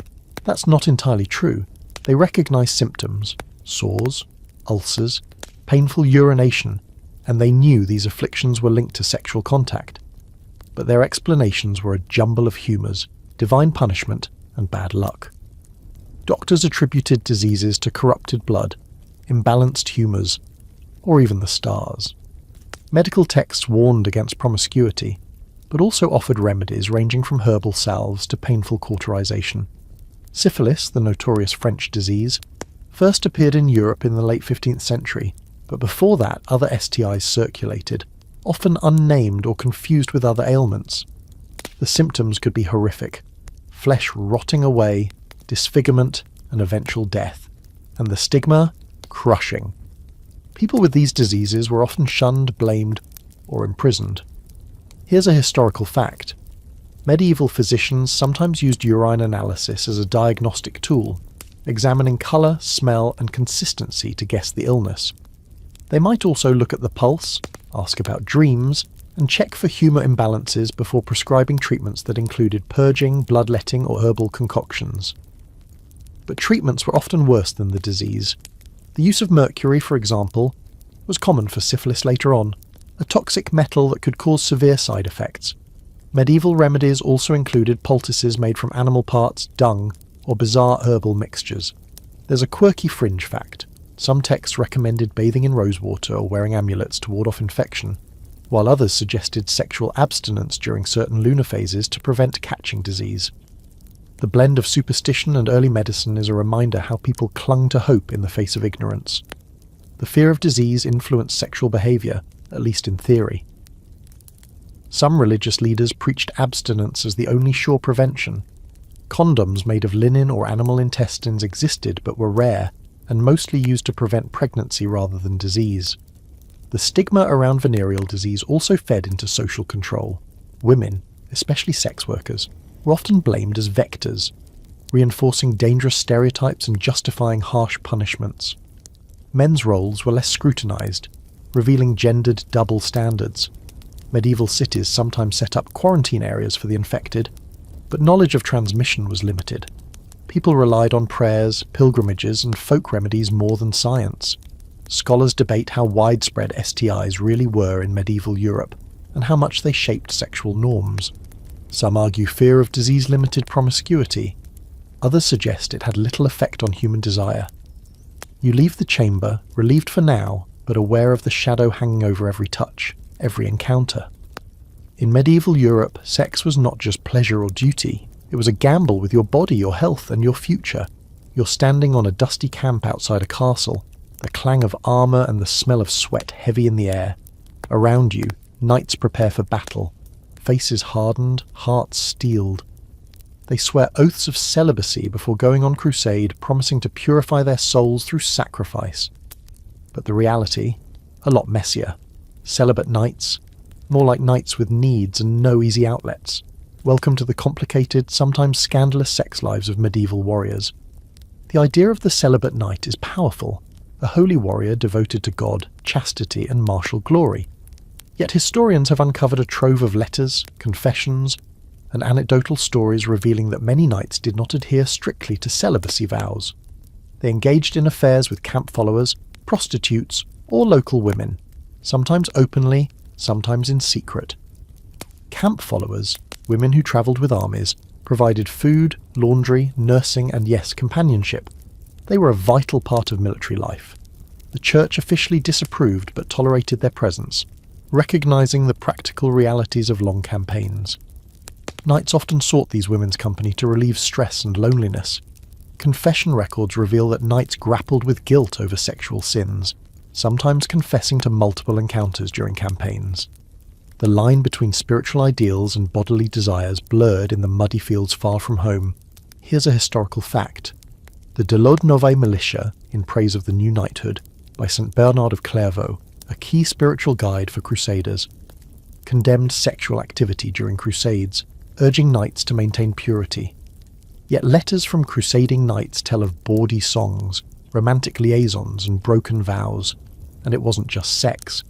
That's not entirely true. They recognized symptoms, sores, ulcers, painful urination, and they knew these afflictions were linked to sexual contact. But their explanations were a jumble of humours, divine punishment, and bad luck. Doctors attributed diseases to corrupted blood, imbalanced humours, or even the stars. Medical texts warned against promiscuity, but also offered remedies ranging from herbal salves to painful cauterization. Syphilis, the notorious French disease, first appeared in Europe in the late 15th century, but before that other STIs circulated, often unnamed or confused with other ailments. The symptoms could be horrific: flesh rotting away, disfigurement, and eventual death. And the stigma? Crushing. People with these diseases were often shunned, blamed, or imprisoned. Here's a historical fact. Medieval physicians sometimes used urine analysis as a diagnostic tool, examining colour, smell, and consistency to guess the illness. They might also look at the pulse, ask about dreams, and check for humour imbalances before prescribing treatments that included purging, bloodletting, or herbal concoctions. But treatments were often worse than the disease. The use of mercury, for example, was common for syphilis later on, a toxic metal that could cause severe side effects. Medieval remedies also included poultices made from animal parts, dung, or bizarre herbal mixtures. There's a quirky fringe fact. Some texts recommended bathing in rosewater or wearing amulets to ward off infection, while others suggested sexual abstinence during certain lunar phases to prevent catching disease. The blend of superstition and early medicine is a reminder how people clung to hope in the face of ignorance. The fear of disease influenced sexual behavior, at least in theory. Some religious leaders preached abstinence as the only sure prevention. Condoms made of linen or animal intestines existed but were rare, and mostly used to prevent pregnancy rather than disease. The stigma around venereal disease also fed into social control. Women, especially sex workers, were often blamed as vectors, reinforcing dangerous stereotypes and justifying harsh punishments. Men's roles were less scrutinized, revealing gendered double standards. Medieval cities sometimes set up quarantine areas for the infected, but knowledge of transmission was limited. People relied on prayers, pilgrimages, and folk remedies more than science. Scholars debate how widespread STIs really were in medieval Europe, and how much they shaped sexual norms. Some argue fear of disease limited promiscuity. Others suggest it had little effect on human desire. You leave the chamber, relieved for now, but aware of the shadow hanging over every touch, every encounter. In medieval Europe, sex was not just pleasure or duty. It was a gamble with your body, your health, and your future. You're standing on a dusty camp outside a castle, the clang of armour and the smell of sweat heavy in the air. Around you, knights prepare for battle, faces hardened, hearts steeled. They swear oaths of celibacy before going on crusade, promising to purify their souls through sacrifice. But the reality, a lot messier. Celibate knights, more like knights with needs and no easy outlets. Welcome to the complicated, sometimes scandalous sex lives of medieval warriors. The idea of the celibate knight is powerful, a holy warrior devoted to God, chastity, and martial glory. Yet historians have uncovered a trove of letters, confessions, and anecdotal stories revealing that many knights did not adhere strictly to celibacy vows. They engaged in affairs with camp followers, prostitutes, or local women, sometimes openly, sometimes in secret. Camp followers, women who travelled with armies, provided food, laundry, nursing, and yes, companionship. They were a vital part of military life. The church officially disapproved but tolerated their presence, recognising the practical realities of long campaigns. Knights often sought these women's company to relieve stress and loneliness. Confession records reveal that knights grappled with guilt over sexual sins, sometimes confessing to multiple encounters during campaigns. The line between spiritual ideals and bodily desires blurred in the muddy fields far from home. Here's a historical fact. The De l'Ode Novae Militia, in praise of the new knighthood, by St. Bernard of Clairvaux, a key spiritual guide for crusaders, condemned sexual activity during crusades, urging knights to maintain purity. Yet letters from crusading knights tell of bawdy songs, romantic liaisons, and broken vows. And it wasn't just sex.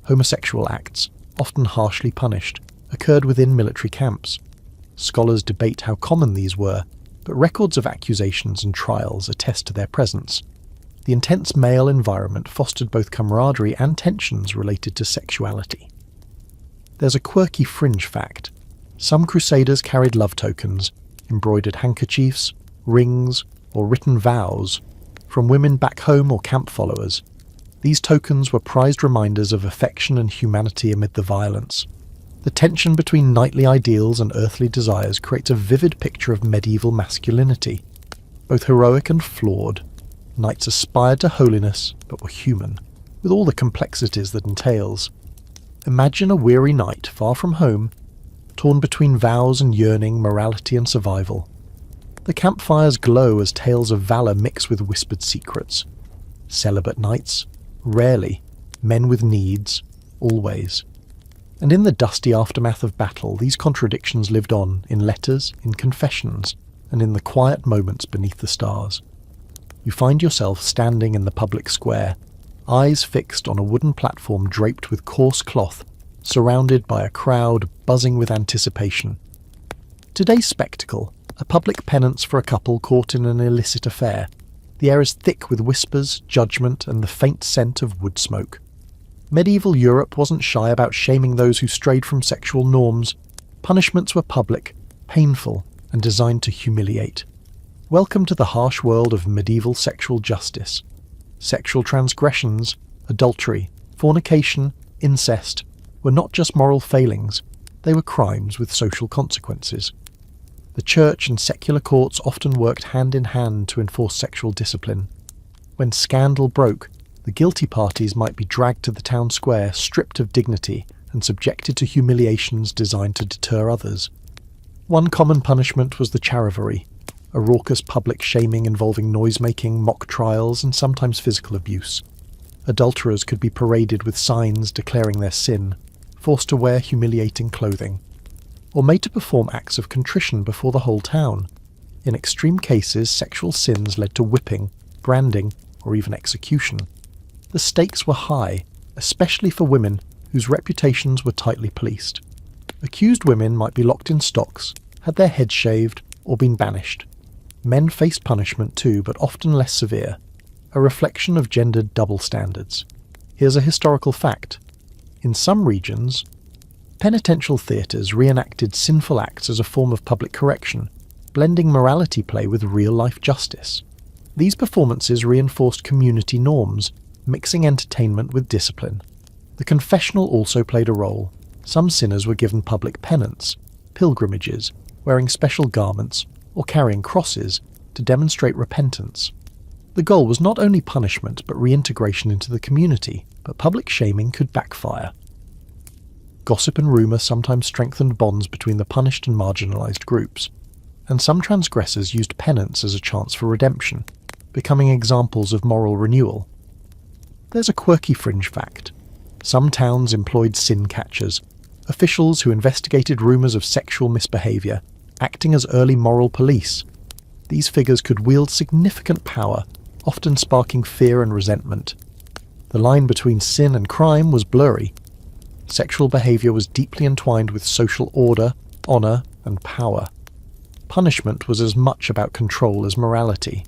Homosexual acts, often harshly punished, occurred within military camps. Scholars debate how common these were, but records of accusations and trials attest to their presence. The intense male environment fostered both camaraderie and tensions related to sexuality. There's a quirky fringe fact. Some crusaders carried love tokens, embroidered handkerchiefs, rings, or written vows, from women back home or camp followers. These tokens were prized reminders of affection and humanity amid the violence. The tension between knightly ideals and earthly desires creates a vivid picture of medieval masculinity, both heroic and flawed. Knights aspired to holiness, but were human, with all the complexities that entails. Imagine a weary knight far from home, torn between vows and yearning, morality and survival. The campfires glow as tales of valour mix with whispered secrets. Celibate knights, rarely. Men with needs, always. And in the dusty aftermath of battle, these contradictions lived on, in letters, in confessions, and in the quiet moments beneath the stars. You find yourself standing in the public square, eyes fixed on a wooden platform draped with coarse cloth, surrounded by a crowd buzzing with anticipation. Today's spectacle, a public penance for a couple caught in an illicit affair. The air is thick with whispers, judgment, and the faint scent of wood smoke. Medieval Europe wasn't shy about shaming those who strayed from sexual norms. Punishments were public, painful, and designed to humiliate. Welcome to the harsh world of medieval sexual justice. Sexual transgressions, adultery, fornication, incest, were not just moral failings, they were crimes with social consequences. The church and secular courts often worked hand in hand to enforce sexual discipline. When scandal broke, the guilty parties might be dragged to the town square, stripped of dignity, and subjected to humiliations designed to deter others. One common punishment was the charivari, a raucous public shaming involving noise-making, mock trials, and sometimes physical abuse. Adulterers could be paraded with signs declaring their sin, forced to wear humiliating clothing, or made to perform acts of contrition before the whole town. In extreme cases, sexual sins led to whipping, branding, or even execution. The stakes were high, especially for women whose reputations were tightly policed. Accused women might be locked in stocks, had their heads shaved, or been banished. Men faced punishment too, but often less severe, a reflection of gendered double standards. Here's a historical fact. In some regions, penitential theatres reenacted sinful acts as a form of public correction, blending morality play with real-life justice. These performances reinforced community norms, mixing entertainment with discipline. The confessional also played a role. Some sinners were given public penance, pilgrimages, wearing special garments, or carrying crosses to demonstrate repentance. The goal was not only punishment but reintegration into the community, but public shaming could backfire. Gossip and rumour sometimes strengthened bonds between the punished and marginalised groups, and some transgressors used penance as a chance for redemption, becoming examples of moral renewal. There's a quirky fringe fact. Some towns employed sin catchers, officials who investigated rumours of sexual misbehaviour, acting as early moral police. These figures could wield significant power, often sparking fear and resentment. The line between sin and crime was blurry. Sexual behaviour was deeply entwined with social order, honour, and power. Punishment was as much about control as morality.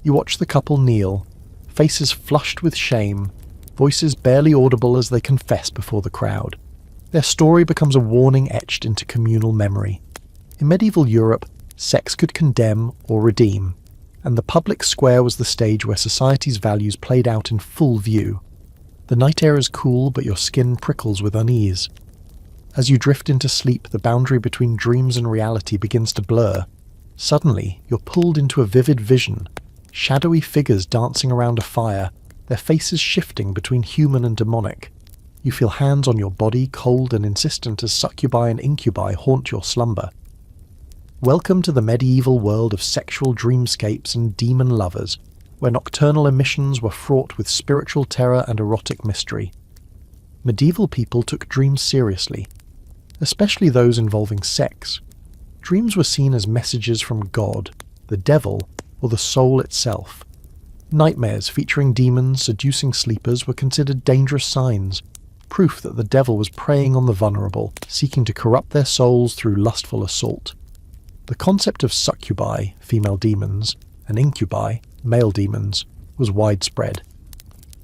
You watch the couple kneel, faces flushed with shame, voices barely audible as they confess before the crowd. Their story becomes a warning etched into communal memory. In medieval Europe, sex could condemn or redeem, and the public square was the stage where society's values played out in full view. The night air is cool, but your skin prickles with unease. As you drift into sleep, the boundary between dreams and reality begins to blur. Suddenly, you're pulled into a vivid vision, shadowy figures dancing around a fire, their faces shifting between human and demonic. You feel hands on your body, cold and insistent as succubi and incubi haunt your slumber. Welcome to the medieval world of sexual dreamscapes and demon lovers, where nocturnal emissions were fraught with spiritual terror and erotic mystery. Medieval people took dreams seriously, especially those involving sex. Dreams were seen as messages from God, the devil, or the soul itself. Nightmares featuring demons seducing sleepers were considered dangerous signs, proof that the devil was preying on the vulnerable, seeking to corrupt their souls through lustful assault. The concept of succubi, female demons, and incubi, male demons, was widespread.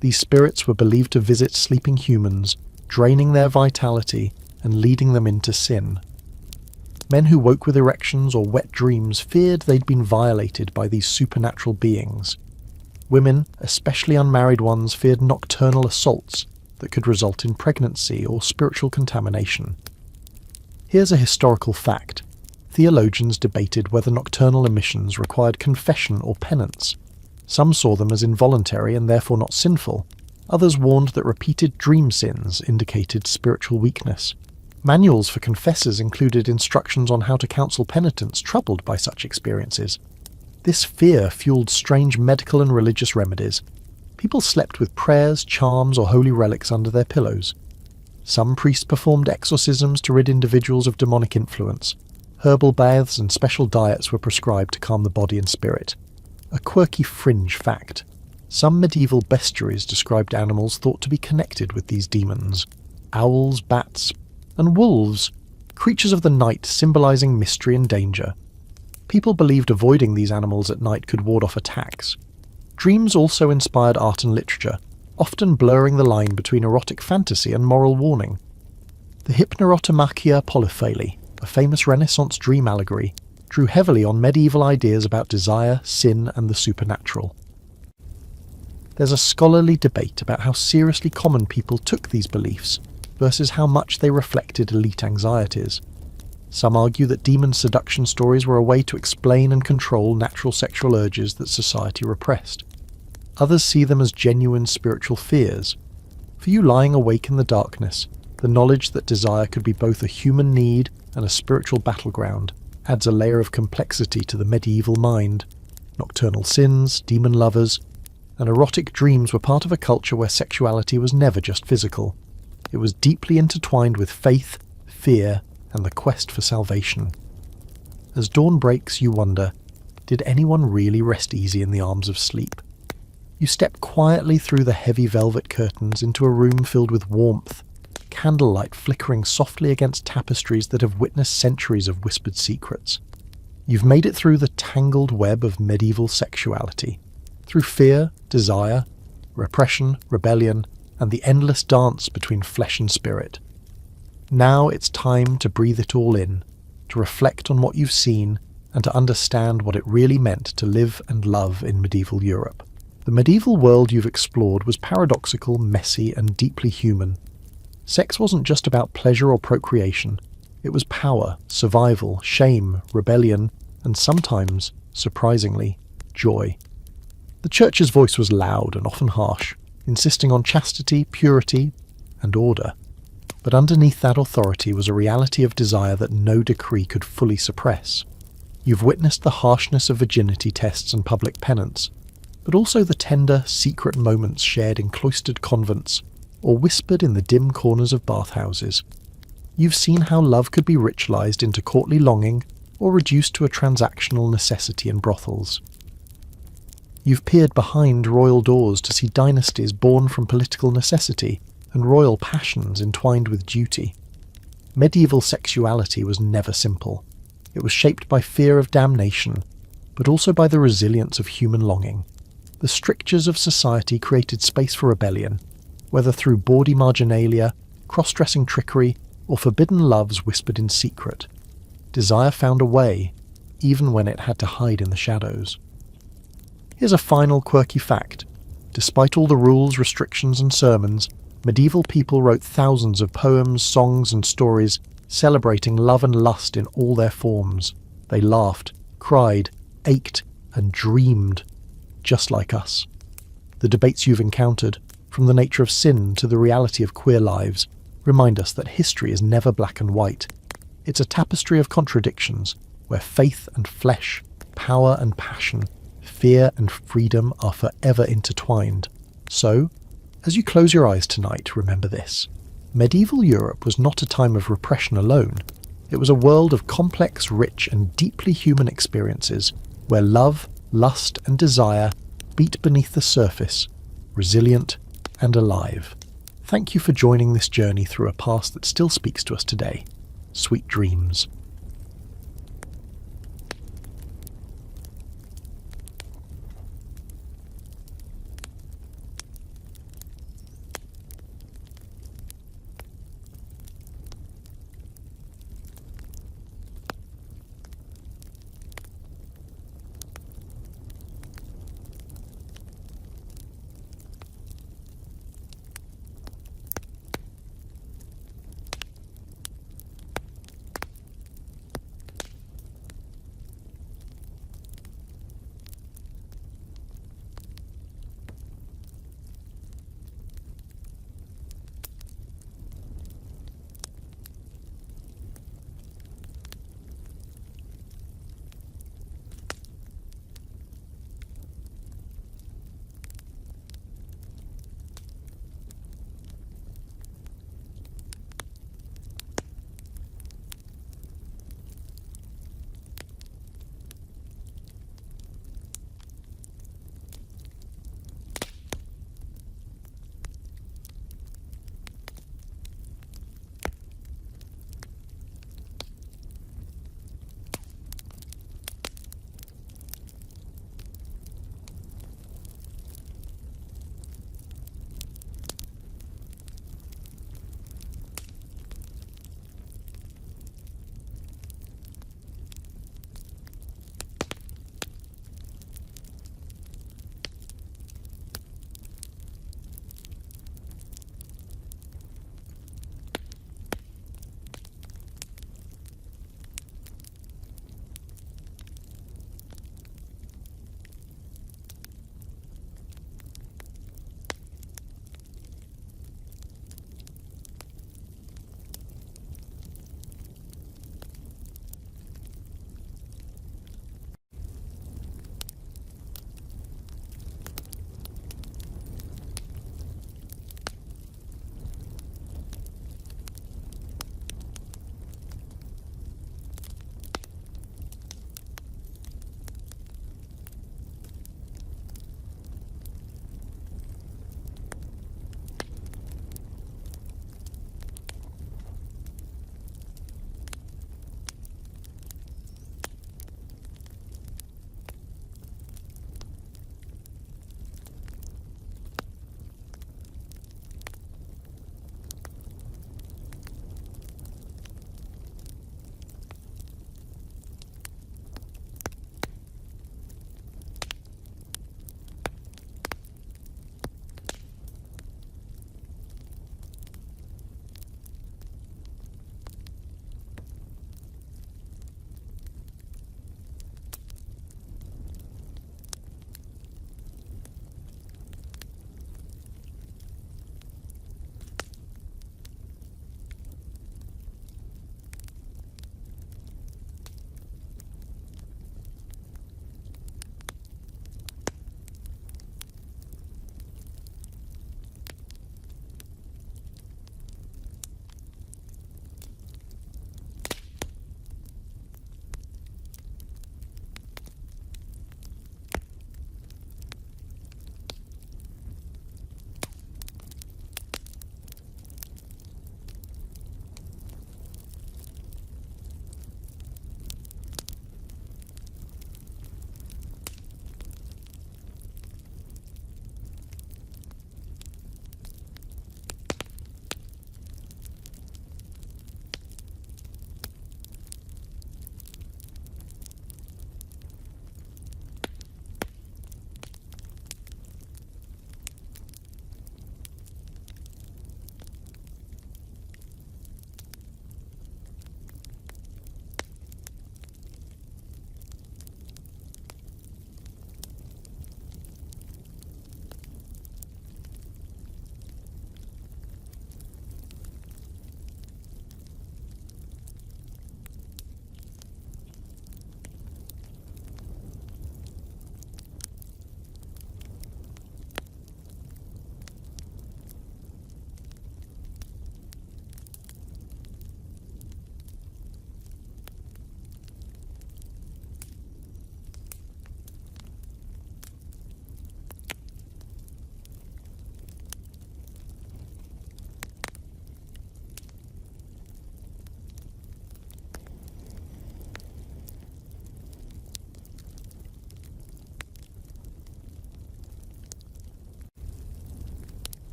These spirits were believed to visit sleeping humans, draining their vitality and leading them into sin. Men who woke with erections or wet dreams feared they'd been violated by these supernatural beings. Women, especially unmarried ones, feared nocturnal assaults that could result in pregnancy or spiritual contamination. Here's a historical fact. Theologians debated whether nocturnal emissions required confession or penance. Some saw them as involuntary and therefore not sinful. Others warned that repeated dream sins indicated spiritual weakness. Manuals for confessors included instructions on how to counsel penitents troubled by such experiences. This fear fueled strange medical and religious remedies. People slept with prayers, charms, or holy relics under their pillows. Some priests performed exorcisms to rid individuals of demonic influence. Herbal baths and special diets were prescribed to calm the body and spirit. A quirky fringe fact. Some medieval bestiaries described animals thought to be connected with these demons. Owls, bats, and wolves, creatures of the night symbolizing mystery and danger. People believed avoiding these animals at night could ward off attacks. Dreams also inspired art and literature, often blurring the line between erotic fantasy and moral warning. The Hypnerotomachia Polyphale, a famous Renaissance dream allegory, drew heavily on medieval ideas about desire, sin, and the supernatural. There's a scholarly debate about how seriously common people took these beliefs. versus how much they reflected elite anxieties. Some argue that demon seduction stories were a way to explain and control natural sexual urges that society repressed. Others see them as genuine spiritual fears. For you lying awake in the darkness, the knowledge that desire could be both a human need and a spiritual battleground adds a layer of complexity to the medieval mind. Nocturnal sins, demon lovers, and erotic dreams were part of a culture where sexuality was never just physical. It was deeply intertwined with faith, fear, and the quest for salvation. As dawn breaks, you wonder, did anyone really rest easy in the arms of sleep? You step quietly through the heavy velvet curtains into a room filled with warmth, candlelight flickering softly against tapestries that have witnessed centuries of whispered secrets. You've made it through the tangled web of medieval sexuality, through fear, desire, repression, rebellion, and the endless dance between flesh and spirit. Now it's time to breathe it all in, to reflect on what you've seen, and to understand what it really meant to live and love in medieval Europe. The medieval world you've explored was paradoxical, messy, and deeply human. Sex wasn't just about pleasure or procreation. It was power, survival, shame, rebellion, and sometimes, surprisingly, joy. The church's voice was loud and often harsh, insisting on chastity, purity, and order. But underneath that authority was a reality of desire that no decree could fully suppress. You've witnessed the harshness of virginity tests and public penance, but also the tender, secret moments shared in cloistered convents or whispered in the dim corners of bathhouses. You've seen how love could be ritualized into courtly longing or reduced to a transactional necessity in brothels. You've peered behind royal doors to see dynasties born from political necessity and royal passions entwined with duty. Medieval sexuality was never simple. It was shaped by fear of damnation, but also by the resilience of human longing. The strictures of society created space for rebellion, whether through bawdy marginalia, cross-dressing trickery, or forbidden loves whispered in secret. Desire found a way, even when it had to hide in the shadows. Here's a final quirky fact. Despite all the rules, restrictions, and sermons, medieval people wrote thousands of poems, songs, and stories celebrating love and lust in all their forms. They laughed, cried, ached, and dreamed, just like us. The debates you've encountered, from the nature of sin to the reality of queer lives, remind us that history is never black and white. It's a tapestry of contradictions, where faith and flesh, power and passion, fear and freedom are forever intertwined. So, as you close your eyes tonight, remember this. Medieval Europe was not a time of repression alone. It was a world of complex, rich, and deeply human experiences, where love, lust, and desire beat beneath the surface, resilient and alive. Thank you for joining this journey through a past that still speaks to us today. Sweet dreams.